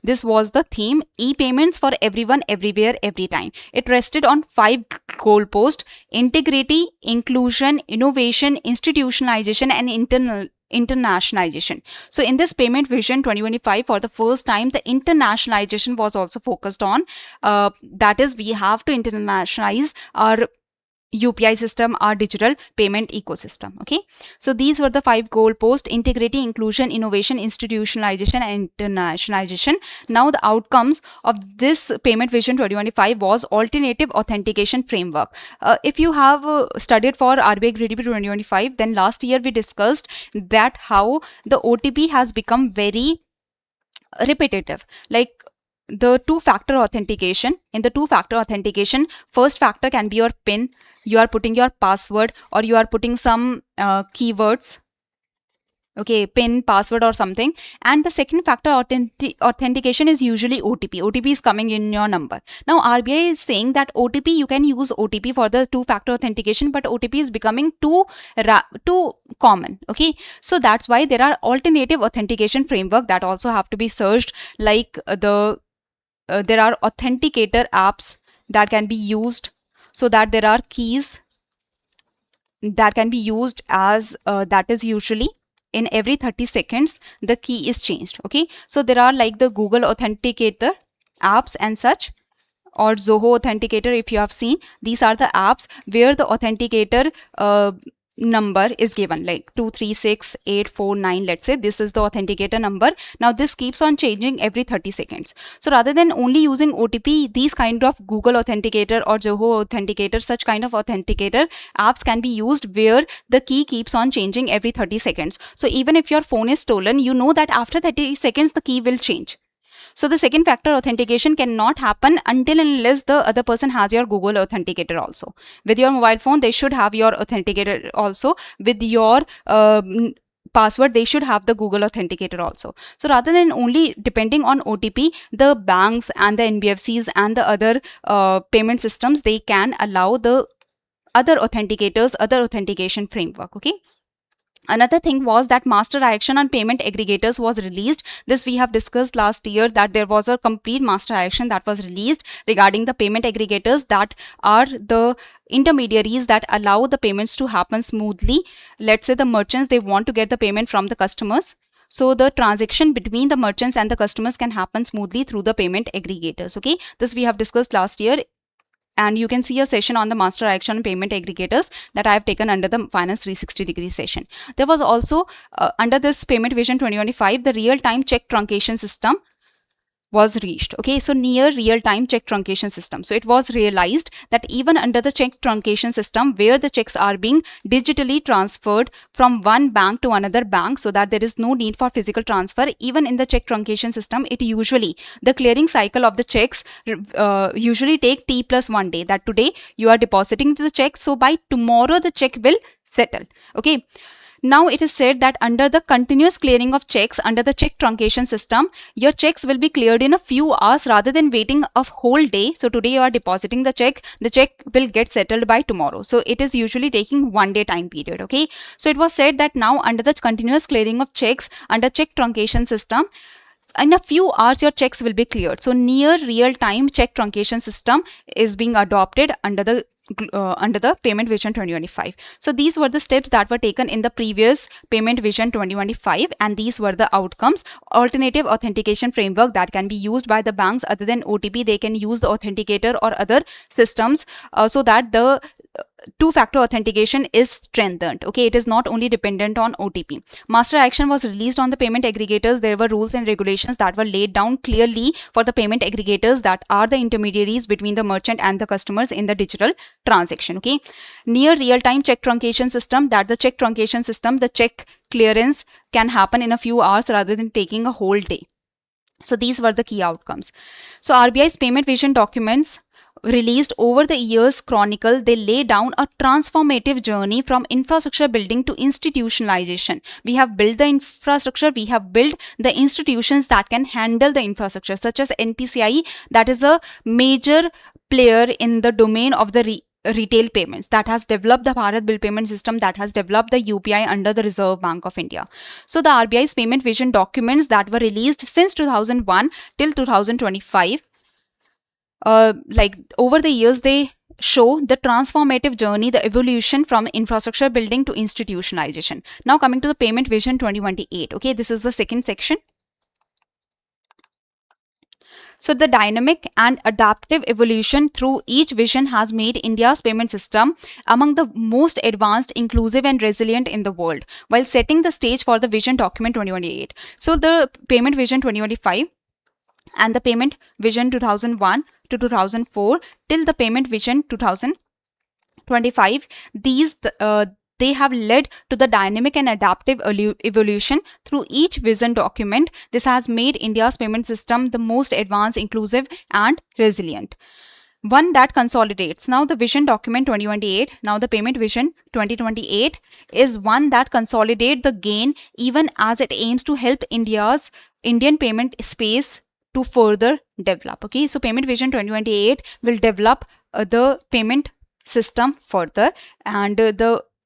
This was the theme: e-payments for everyone, everywhere, every time. It rested on 5 goalposts: integrity, inclusion, innovation, institutionalization, and internationalization. So in this Payment Vision 2025, for the first time, the internationalization was also focused on. That is, we have to internationalize our UPI system, our digital payment ecosystem. Okay, so these were the 5 goalposts: integrity, inclusion, innovation, institutionalization, and internationalization. Now the outcomes of this Payment Vision 2025 was alternative authentication framework. If you have studied for RBI Grade B 2025, then last year we discussed that how the OTP has become very repetitive. Like the two-factor authentication. In the two-factor authentication, first factor can be your PIN. You are putting your password or you are putting some keywords. Okay, PIN, password or something. And the second factor authentication is usually OTP. OTP is coming in your number. Now RBI is saying that OTP, you can use OTP for the two-factor authentication, but OTP is becoming too common. Okay, so that's why there are alternative authentication framework that also have to be searched, like there are authenticator apps that can be used, so that there are keys that can be used as that is usually in every 30 seconds the key is changed. Okay, so there are like the Google Authenticator apps and such, or Zoho Authenticator. If you have seen, these are the apps where the authenticator number is given, like 236849. Let's say this is the authenticator number. Now this keeps on changing every 30 seconds. So rather than only using OTP, these kind of Google Authenticator or Zoho Authenticator, such kind of authenticator apps can be used where the key keeps on changing every 30 seconds. So even if your phone is stolen, you know that after 30 seconds the key will change. So the second factor authentication cannot happen until and unless the other person has your Google Authenticator also. With your mobile phone, they should have your authenticator also. With your password, they should have the Google Authenticator also. So rather than only depending on OTP, the banks and the NBFCs and the other payment systems, they can allow the other authenticators, other authentication framework. Okay. Another thing was that master action on payment aggregators was released. This we have discussed last year, that there was a complete master action that was released regarding the payment aggregators, that are the intermediaries that allow the payments to happen smoothly. Let's say the merchants, they want to get the payment from the customers. So the transaction between the merchants and the customers can happen smoothly through the payment aggregators. Okay, this we have discussed last year. And you can see a session on the master action on payment aggregators that I have taken under the Finance 360-degree session. There was also under this Payment Vision 2025, the real-time check truncation system. was reached. Okay, so near real-time check truncation system. So it was realized that even under the check truncation system, where the checks are being digitally transferred from one bank to another bank, so that there is no need for physical transfer, even in the check truncation system, it usually, the clearing cycle of the checks usually take T+1 day, that today you are depositing the check, so by tomorrow the check will settle. Okay, now it is said that under the continuous clearing of checks under the check truncation system, your checks will be cleared in a few hours rather than waiting a whole day. So today you are depositing the check will get settled by tomorrow. So it is usually taking 1 day time period. Okay, so it was said that now under the continuous clearing of checks under check truncation system, in a few hours your checks will be cleared. So near real time check truncation system is being adopted under the Payment Vision 2025. So these were the steps that were taken in the previous Payment Vision 2025, and these were the outcomes. Alternative authentication framework that can be used by the banks other than OTP. They can use the authenticator or other systems so that the two-factor authentication is strengthened. Okay, it is not only dependent on OTP. Master action was released on the payment aggregators. There were rules and regulations that were laid down clearly for the payment aggregators that are the intermediaries between the merchant and the customers in the digital transaction. Okay, near real-time check truncation system, that the check truncation system, the check clearance can happen in a few hours rather than taking a whole day. So these were the key outcomes. So RBI's Payment Vision documents released over the years chronicle, they lay down a transformative journey from infrastructure building to institutionalization. We have built the infrastructure, we have built the institutions that can handle the infrastructure, such as NPCI, that is a major player in the domain of the retail payments, that has developed the Bharat Bill Payment System, that has developed the UPI under the Reserve Bank of India. So the RBI's Payment Vision documents that were released since 2001 till 2025, like over the years, they show the transformative journey, the evolution from infrastructure building to institutionalization. Now coming to the Payment Vision 2028. Okay, this is the second section. So the dynamic and adaptive evolution through each vision has made India's payment system among the most advanced, inclusive and resilient in the world, while setting the stage for the Vision Document 2028. So the Payment Vision 2025 and the Payment Vision 2001 to 2004 till the Payment Vision 2025, these they have led to the dynamic and adaptive evolution through each vision document. This has made India's payment system the most advanced, inclusive and resilient. One that consolidates. Now the Vision Document 2028, now the Payment Vision 2028 is one that consolidates the gain even as it aims to help Indian payment space to further develop. Okay, so Payment Vision 2028 will develop the payment system further, and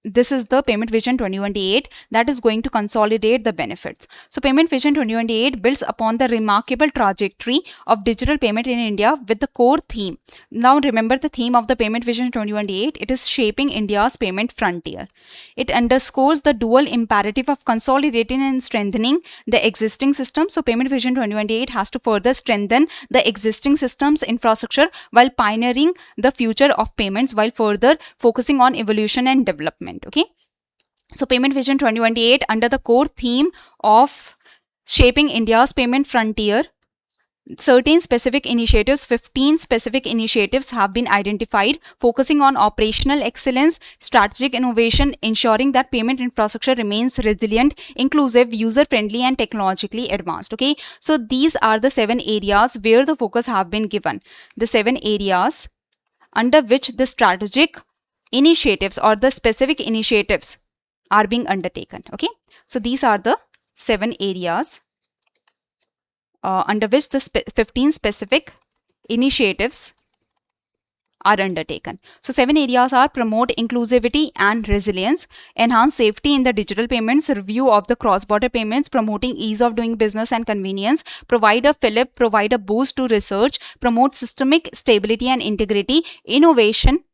this is the Payment Vision 2028 that is going to consolidate the benefits. So Payment Vision 2028 builds upon the remarkable trajectory of digital payment in India with the core theme. Now remember the theme of the Payment Vision 2028, it is shaping India's payment frontier. It underscores the dual imperative of consolidating and strengthening the existing system. So Payment Vision 2028 has to further strengthen the existing systems infrastructure while pioneering the future of payments, while further focusing on evolution and development. Okay, so Payment Vision 2028 under the core theme of shaping India's payment frontier, certain specific initiatives, 15 specific initiatives have been identified, focusing on operational excellence, strategic innovation, ensuring that payment infrastructure remains resilient, inclusive, user-friendly and technologically advanced. Okay, so these are the 7 areas where the focus have been given. The 7 areas under which the strategic initiatives or the specific initiatives are being undertaken. Okay, so these are the 7 areas under which the 15 specific initiatives are undertaken. So 7 areas are: promote inclusivity and resilience, enhance safety in the digital payments, review of the cross-border payments, promoting ease of doing business and convenience, provide a boost to research, promote systemic stability and integrity, innovation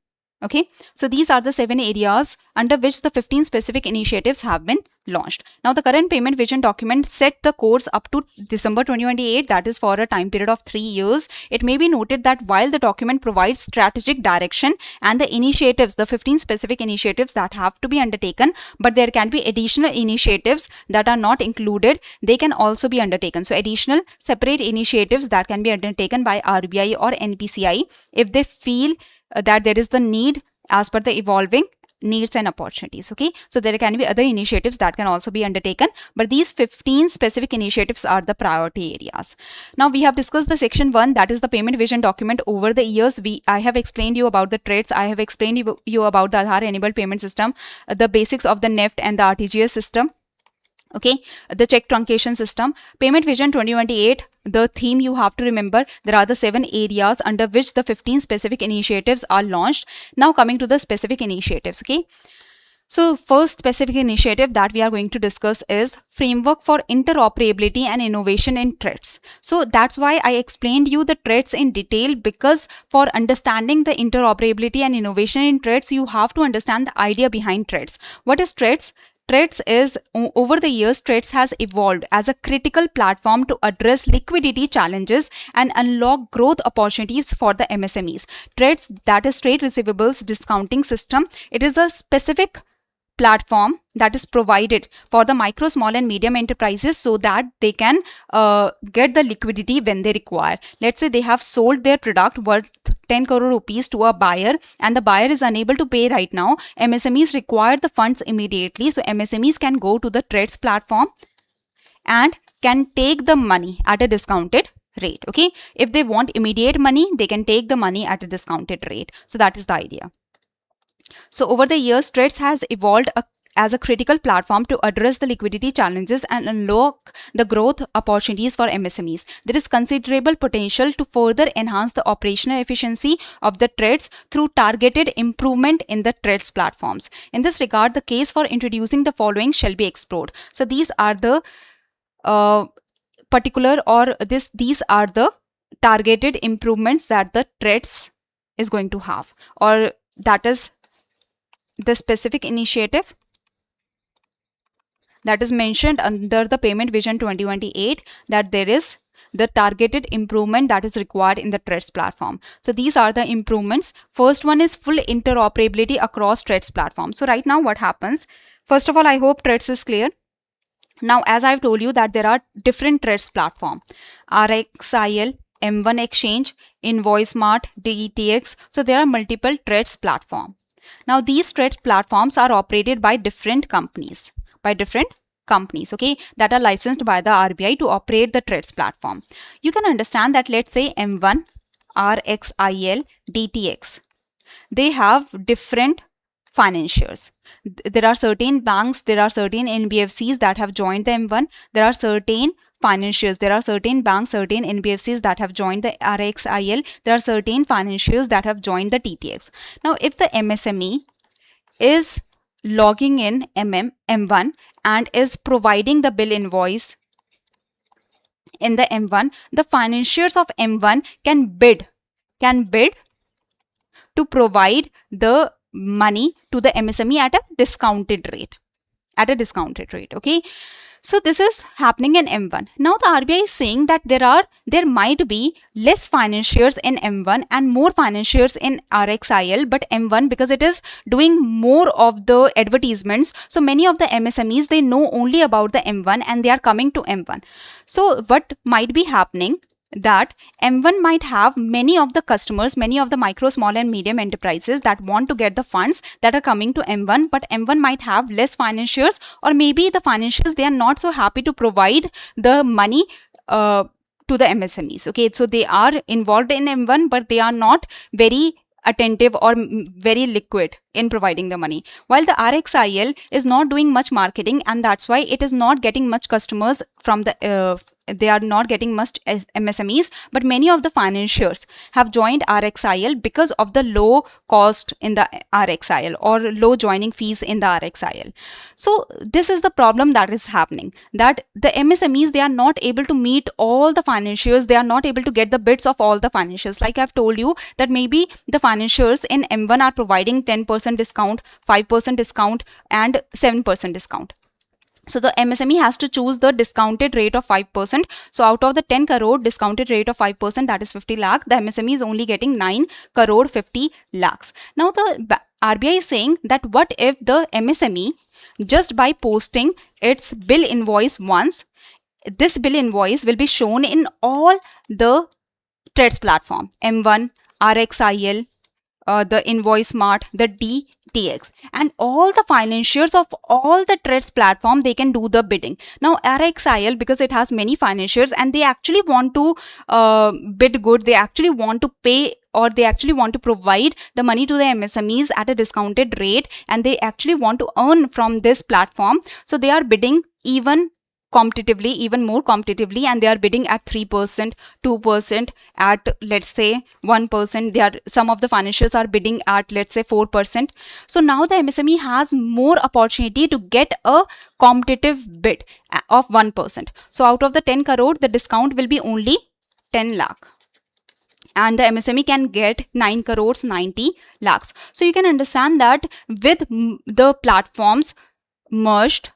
Okay, so these are the 7 areas under which the 15 specific initiatives have been launched. Now, the current payment vision document set the course up to December 2028, that is for a time period of 3 years. It may be noted that while the document provides strategic direction and the initiatives, the 15 specific initiatives that have to be undertaken, but there can be additional initiatives that are not included. They can also be undertaken. So, additional separate initiatives that can be undertaken by RBI or NPCI if they feel that there is the need as per the evolving needs and opportunities. Okay, so there can be other initiatives that can also be undertaken, but these 15 specific initiatives are the priority areas. Now, we have discussed the section 1, that is the payment vision document. Over the years, I have explained you about the TReDS, I have explained you about the Aadhaar enabled payment system, the basics of the NEFT and the RTGS system. Okay, the check truncation system. Payment vision 2028, the theme you have to remember, there are the 7 areas under which the 15 specific initiatives are launched. Now, coming to the specific initiatives. Okay, so first specific initiative that we are going to discuss is framework for interoperability and innovation in TReDS. So that's why I explained you the TReDS in detail, because for understanding the interoperability and innovation in TReDS, you have to understand the idea behind TReDS. What is TReDS? TReDS is, over the years, TReDS has evolved as a critical platform to address liquidity challenges and unlock growth opportunities for the MSMEs. TReDS, that is Trade Receivables Discounting System, it is a specific platform that is provided for the micro, small and medium enterprises so that they can get the liquidity when they require. Let's say they have sold their product worth 10 crore rupees to a buyer and the buyer is unable to pay right now. MSMEs require the funds immediately. So MSMEs can go to the TReDS platform and can take the money at a discounted rate. Okay, if they want immediate money, they can take the money at a discounted rate. So that is the idea. So over the years, TReDS has evolved as a critical platform to address the liquidity challenges and unlock the growth opportunities for MSMEs. There is considerable potential to further enhance the operational efficiency of the TReDS through targeted improvement in the TReDS platforms. In this regard, the case for introducing the following shall be explored. So these are the these are the targeted improvements that the TReDS is going to have, or that is the specific initiative that is mentioned under the payment vision 2028, that there is the targeted improvement that is required in the TReDS platform. So these are the improvements. First one is full interoperability across TReDS platform. So right now what happens? First of all, I hope TReDS is clear. Now, as I've told you that there are different TReDS platform, RXIL, M1 Exchange, InvoiceMart, DETX. So there are multiple TReDS platform. Now, these TReDS platforms are operated by different companies, okay, that are licensed by the RBI to operate the TReDS platform. You can understand that, let's say M1, RXIL, DTX, they have different financiers. There are certain banks, there are certain NBFCs that have joined the M1, there are certain financiers, there are certain banks, certain NBFCs that have joined the RXIL, there are certain financiers that have joined the TTX. Now, if the MSME is logging in M1 and is providing the bill invoice in the M1, the financiers of M1 can bid to provide the money to the MSME at a discounted rate. Okay, so this is happening in M1. Now the RBI is saying that there might be less financiers in M1 and more financiers in RXIL, but M1, because it is doing more of the advertisements, so many of the MSMEs, they know only about the M1 and they are coming to M1. So what might be happening, that M1 might have many of the customers, many of the micro, small and medium enterprises that want to get the funds that are coming to M1, but M1 might have less financiers, or maybe the financiers, they are not so happy to provide the money to the MSMEs. Okay, so they are involved in M1, but they are not very attentive or very liquid in providing the money, while the RXIL is not doing much marketing, and that's why it is not getting much customers from the they are not getting much as MSMEs, but many of the financiers have joined RXIL because of the low cost in the RXIL or low joining fees in the RXIL. So this is the problem that is happening, that the MSMEs, they are not able to meet all the financiers, they are not able to get the bids of all the financiers. Like I've told you that maybe the financiers in M1 are providing 10% discount, 5% discount and 7% discount. So the MSME has to choose the discounted rate of 5%. So out of the 10 crore discounted rate of 5%, that is 50 lakh, the MSME is only getting 9 crore 50 lakhs. Now the RBI is saying that what if the MSME, just by posting its bill invoice once, this bill invoice will be shown in all the TReDS platform, M1, RXIL, the Invoice Smart, the DTX, and all the financiers of all the TReDS platform, they can do the bidding. Now RXIL, because it has many financiers and they actually want to bid good, they actually want to pay or they actually want to provide the money to the MSMEs at a discounted rate, and they actually want to earn from this platform. So they are bidding even more competitively, and they are bidding at 3%, 2%, at let's say 1%. Some of the financiers are bidding at let's say 4%. So now the MSME has more opportunity to get a competitive bid of 1%. So out of the 10 crore, the discount will be only 10 lakh. And the MSME can get 9 crores 90 lakhs. So you can understand that with the platforms merged,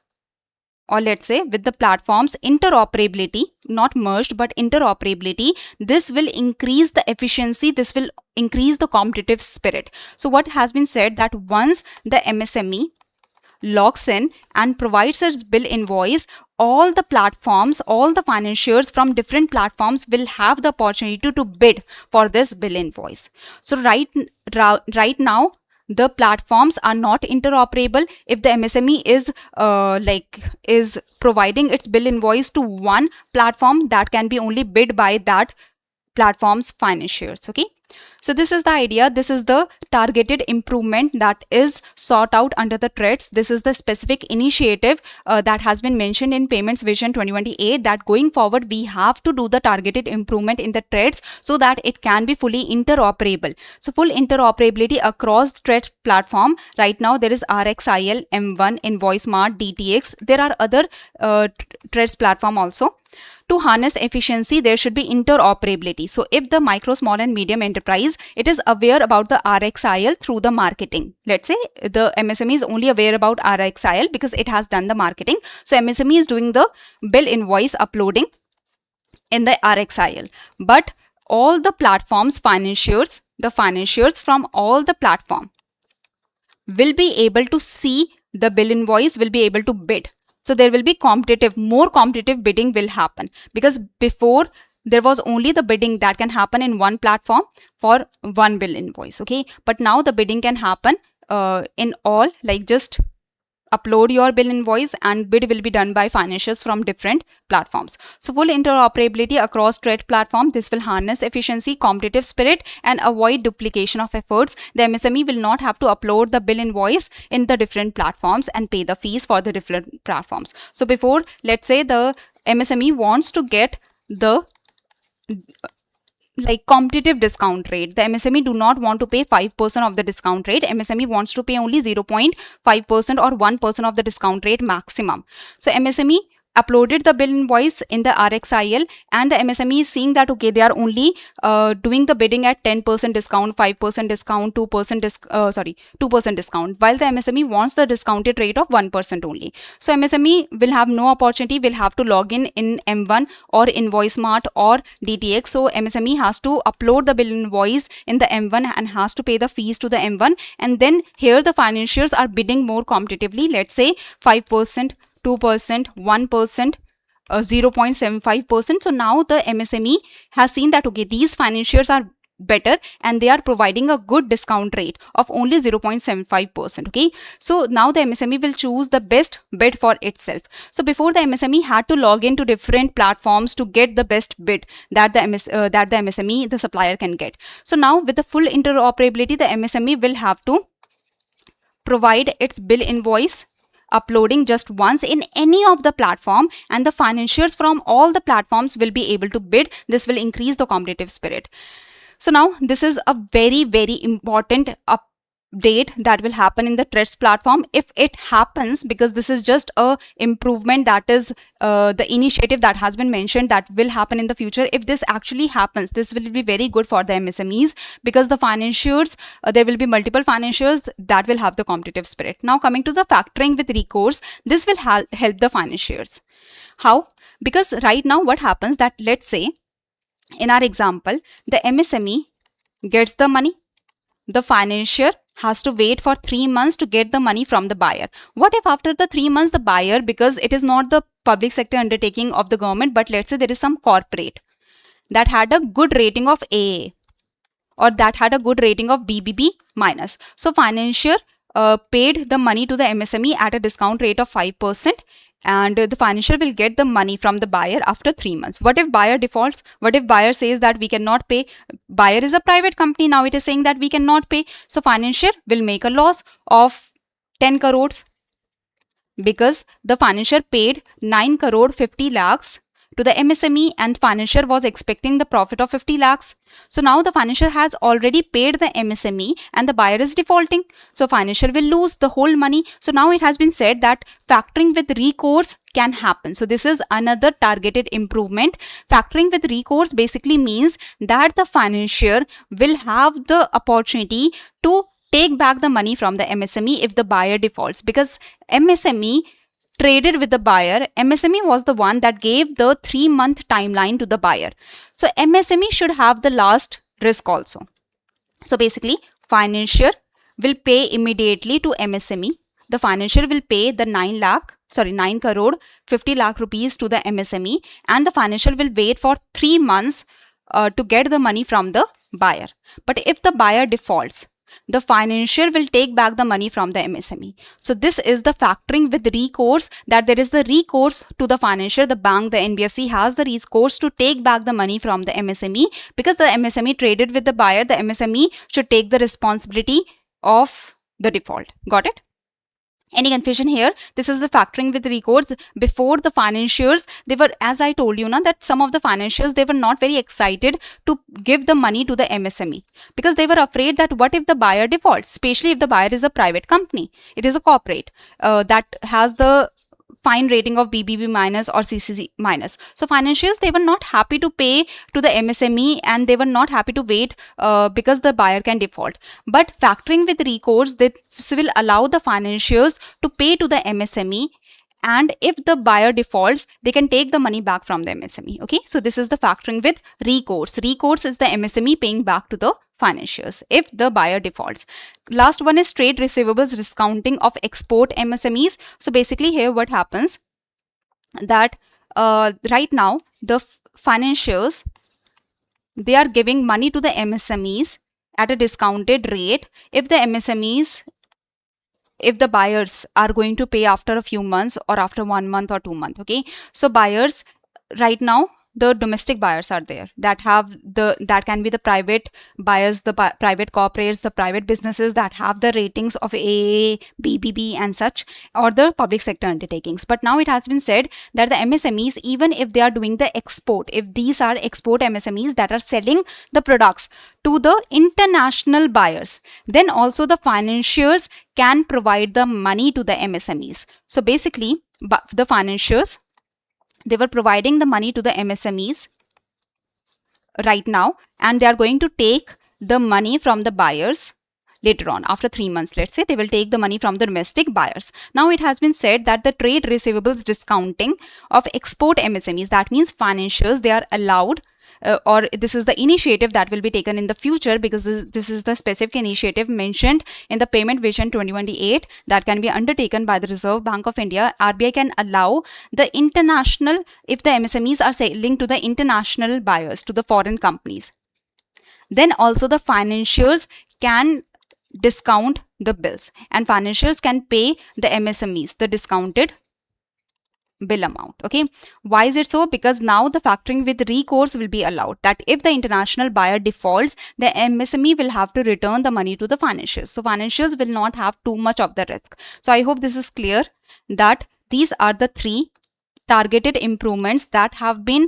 or let's say with the platforms interoperability, not merged but interoperability, this will increase the efficiency, this will increase the competitive spirit. So what has been said, that once the MSME logs in and provides its bill invoice, all the platforms, all the financiers from different platforms will have the opportunity to bid for this bill invoice. So right now the platforms are not interoperable. If the MSME is providing its bill invoice to one platform, that can be only bid by that platform's financiers. Okay, so this is the idea. This is the targeted improvement that is sought out under the TReDS. This is the specific initiative that has been mentioned in Payments Vision 2028, that going forward we have to do the targeted improvement in the TReDS so that it can be fully interoperable. So full interoperability across TReDS platform. Right now there is RXIL, M1, Invoice Smart, DTX. There are other TReDS platform also. To harness efficiency, there should be interoperability. So if the micro, small and medium enterprise, it is aware about the RXIL through the marketing. Let's say the MSME is only aware about RXIL because it has done the marketing. So MSME is doing the bill invoice uploading in the RXIL. But all the platforms financiers, the financiers from all the platform will be able to see the bill invoice, will be able to bid. So there will be more competitive bidding will happen, because before there was only the bidding that can happen in one platform for one bill invoice. Okay, but now the bidding can happen in all, like just upload your bill invoice and bid will be done by financiers from different platforms. So full interoperability across TReDS platform, this will harness efficiency, competitive spirit and avoid duplication of efforts. The MSME will not have to upload the bill invoice in the different platforms and pay the fees for the different platforms. So before, let's say the MSME wants to get the competitive discount rate. The MSME do not want to pay 5% of the discount rate. MSME wants to pay only 0.5% or 1% of the discount rate maximum. So MSME uploaded the bill invoice in the RXIL, and the MSME is seeing that okay, they are only doing the bidding at 10% discount, 5% discount, 2% discount, while the MSME wants the discounted rate of 1% only. So MSME will have no opportunity, will have to log in M1 or Invoice Smart or DTX. So MSME has to upload the bill invoice in the M1 and has to pay the fees to the M1, and then here the financiers are bidding more competitively, let's say 5%, 2%, 1%, 0.75%. So now the MSME has seen that okay, these financiers are better and they are providing a good discount rate of only 0.75%. Okay, so now the MSME will choose the best bid for itself. So before, the MSME had to log into different platforms to get the best bid that the MSME, the supplier, can get. So now with the full interoperability, the MSME will have to provide its bill invoice uploading just once in any of the platform, and the financiers from all the platforms will be able to bid. This will increase the competitive spirit. So now this is a very, very important update that will happen in the TReDS platform if it happens, because this is just a improvement, that is the initiative that has been mentioned that will happen in the future. If this actually happens, this will be very good for the MSMEs, because the financiers, there will be multiple financiers that will have the competitive spirit. Now coming to the factoring with recourse, this will help the financiers. How? Because right now what happens that, let's say in our example, the MSME gets the money. The financier has to wait for 3 months to get the money from the buyer. What if after the 3 months the buyer, because it is not the public sector undertaking of the government, but let's say there is some corporate that had a good rating of AA or that had a good rating of BBB minus. So financier paid the money to the MSME at a discount rate of 5%, and the financier will get the money from the buyer after 3 months. What if buyer defaults? What if buyer says that we cannot pay? Buyer is a private company, now it is saying that we cannot pay. So financier will make a loss of 10 crores because the financier paid 9 crore 50 lakhs to the MSME, and financier was expecting the profit of 50 lakhs. So now the financier has already paid the MSME and the buyer is defaulting. So financier will lose the whole money. So now it has been said that factoring with recourse can happen. So this is another targeted improvement. Factoring with recourse basically means that the financier will have the opportunity to take back the money from the MSME if the buyer defaults, because MSME traded with the buyer. MSME was the one that gave the 3-month timeline to the buyer. So MSME should have the last risk also. So basically, financier will pay immediately to MSME. The financier will pay the 9 crore 50 lakh rupees to the MSME, and the financier will wait for 3 months to get the money from the buyer. But if the buyer defaults, the financier will take back the money from the MSME. So this is the factoring with recourse, that there is the recourse to the financier. The bank, the NBFC has the recourse to take back the money from the MSME, because the MSME traded with the buyer. The MSME should take the responsibility of the default. Got it? Any confusion here? This is the factoring with recourse. Before, the financiers, they were, as I told you, that some of the financiers, they were not very excited to give the money to the MSME, because they were afraid that what if the buyer defaults, especially if the buyer is a private company, it is a corporate that has the fine rating of BBB minus or CCC minus. So financiers, they were not happy to pay to the MSME, and they were not happy to wait because the buyer can default. But factoring with recourse, this will allow the financiers to pay to the MSME, and if the buyer defaults, they can take the money back from the MSME. Okay, so this is the factoring with recourse. Recourse is the MSME paying back to the financiers if the buyer defaults. Last one is trade receivables discounting of export MSMEs. So basically here what happens that right now the financiers, they are giving money to the MSMEs at a discounted rate. If the MSMEs, if the buyers are going to pay after a few months or after 1 month or 2 months, okay, so buyers right now, the domestic buyers are there that have that can be the private buyers, the private corporates, the private businesses that have the ratings of AA, BBB and such, or the public sector undertakings. But now it has been said that the MSMEs, even if they are doing the export, if these are export MSMEs that are selling the products to the international buyers, then also the financiers can provide the money to the MSMEs. So basically, the financiers, they were providing the money to the MSMEs right now, and they are going to take the money from the buyers later on. After 3 months, let's say, they will take the money from the domestic buyers. Now it has been said that the trade receivables discounting of export MSMEs, that means financiers, they are allowed or this is the initiative that will be taken in the future, because this is the specific initiative mentioned in the Payment Vision 2028 that can be undertaken by the Reserve Bank of India. RBI can allow the international, if the MSMEs are selling to the international buyers, to the foreign companies, then also the financiers can discount the bills, and financiers can pay the MSMEs the discounted bill amount. Okay, why is it so? Because now the factoring with recourse will be allowed, that if the international buyer defaults, the MSME will have to return the money to the financiers. So financiers will not have too much of the risk. So I hope this is clear, that these are the three targeted improvements that have been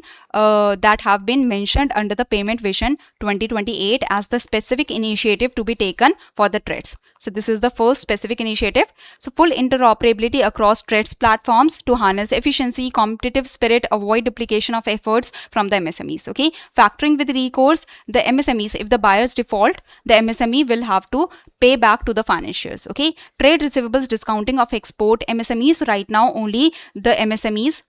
mentioned under the Payment Vision 2028 as the specific initiative to be taken for the TReDS. So this is the first specific initiative. So full interoperability across TReDS platforms to harness efficiency, competitive spirit, avoid duplication of efforts from the MSMEs. Okay, factoring with recourse, the MSMEs, if the buyers default, the MSME will have to pay back to the financiers. Okay, trade receivables discounting of export MSMEs, right now only the MSMEs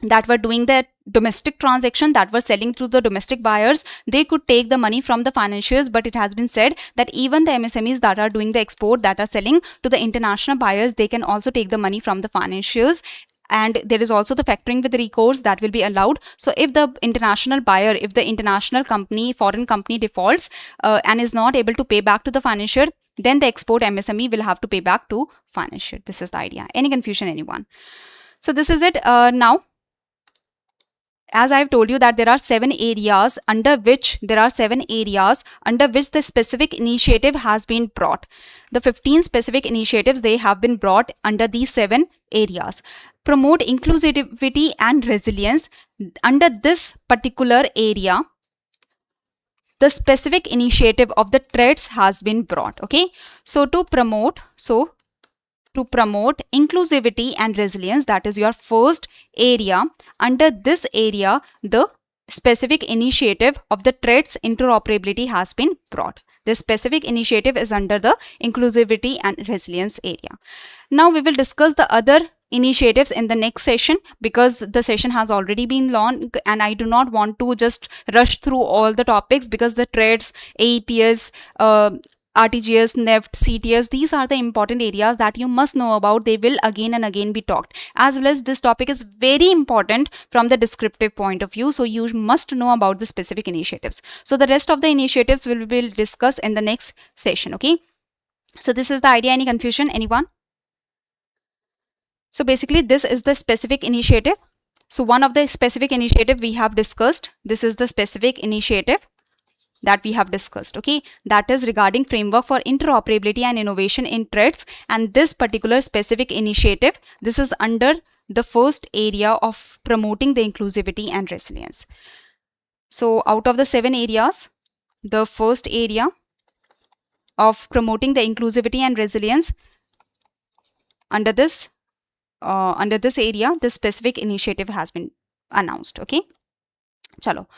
that were doing the domestic transaction, that were selling through the domestic buyers, they could take the money from the financiers, but it has been said that even the MSMEs that are doing the export, that are selling to the international buyers, they can also take the money from the financiers. And there is also the factoring with recourse that will be allowed. So if the international buyer, if the international company, foreign company defaults and is not able to pay back to the financier, then the export MSME will have to pay back to financier. This is the idea. Any confusion, anyone? So this is it. Now, as I've told you that there are 7 areas under which the specific initiative has been brought. The 15 specific initiatives, they have been brought under these 7 areas. Promote inclusivity and resilience. Under this particular area, the specific initiative of the TReDS has been brought. Okay, so to promote inclusivity and resilience, that is your first area. Under this area, the specific initiative of the TReDS interoperability has been brought. This specific initiative is under the inclusivity and resilience area. Now we will discuss the other initiatives in the next session, because the session has already been long and I do not want to just rush through all the topics, because the TReDS, AEPS, RTGS, NEFT, CTS, these are the important areas that you must know about. They will again and again be talked, as well as this topic is very important from the descriptive point of view. So you must know about the specific initiatives. So the rest of the initiatives will be discussed in the next session. Okay, so this is the idea. Any confusion, anyone? So basically this is the specific initiative. So one of the specific initiative we have discussed, this is the specific initiative that we have discussed. Okay, that is regarding framework for interoperability and innovation in TReDS, and this particular specific initiative, this is under the first area of promoting the inclusivity and resilience. So out of the 7 areas, the first area of promoting the inclusivity and resilience, under this area, this specific initiative has been announced. Okay, chalo.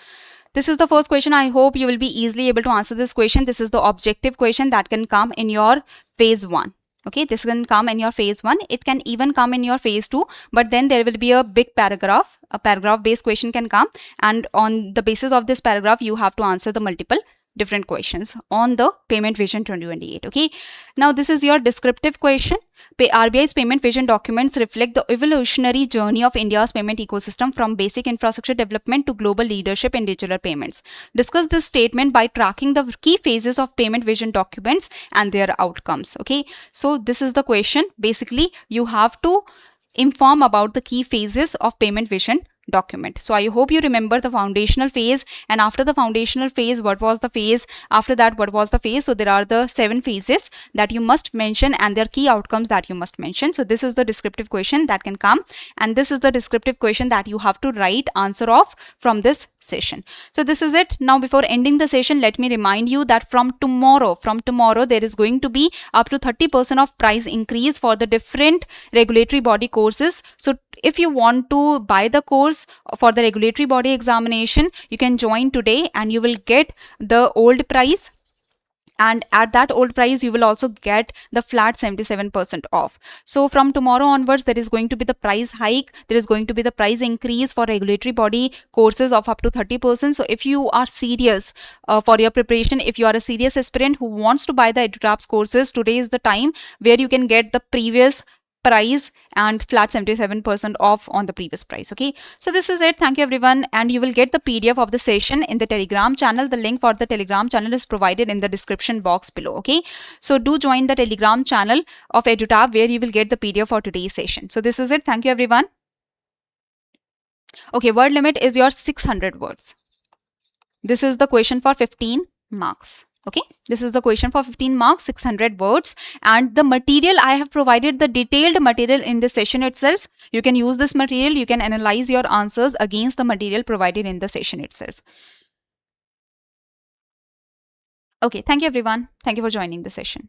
This is the first question. I hope you will be easily able to answer this question. This is the objective question that can come in your phase 1. Okay, this can come in your phase 1. It can even come in your phase 2, but then there will be a big paragraph, a paragraph based question can come, and on the basis of this paragraph, you have to answer the multiple different questions on the Payment Vision 2028. Okay, now this is your descriptive question. RBI's Payment Vision documents reflect the evolutionary journey of India's payment ecosystem from basic infrastructure development to global leadership in digital payments. Discuss this statement by tracking the key phases of Payment Vision documents and their outcomes. Okay, so this is the question. Basically, you have to inform about the key phases of Payment Vision document. So I hope you remember the foundational phase, and after the foundational phase, what was the phase? After that, what was the phase? So there are the 7 phases that you must mention and their key outcomes that you must mention. So this is the descriptive question that can come, and this is the descriptive question that you have to write answer of from this session. So this is it. Now before ending the session, let me remind you that from tomorrow there is going to be up to 30% of price increase for the different regulatory body courses. So if you want to buy the course for the regulatory body examination, you can join today and you will get the old price, and at that old price you will also get the flat 77% off. So from tomorrow onwards, there is going to be the price hike, there is going to be the price increase for regulatory body courses of up to 30%. So if you are serious for your preparation, if you are a serious aspirant who wants to buy the EduTap's courses, today is the time where you can get the previous price and flat 77% off on the previous price. Okay, so this is it. Thank you everyone, and you will get the PDF of the session in the Telegram channel. The link for the Telegram channel is provided in the description box below. Okay, so do join the Telegram channel of EduTap, where you will get the PDF for today's session. So this is it. Thank you everyone. Okay, word limit is your 600 words. This is the question for 15 marks. Okay, this is the question for 15 marks, 600 words. And the material I have provided, the detailed material in this session itself. You can use this material. You can analyze your answers against the material provided in the session itself. Okay, thank you everyone. Thank you for joining the session.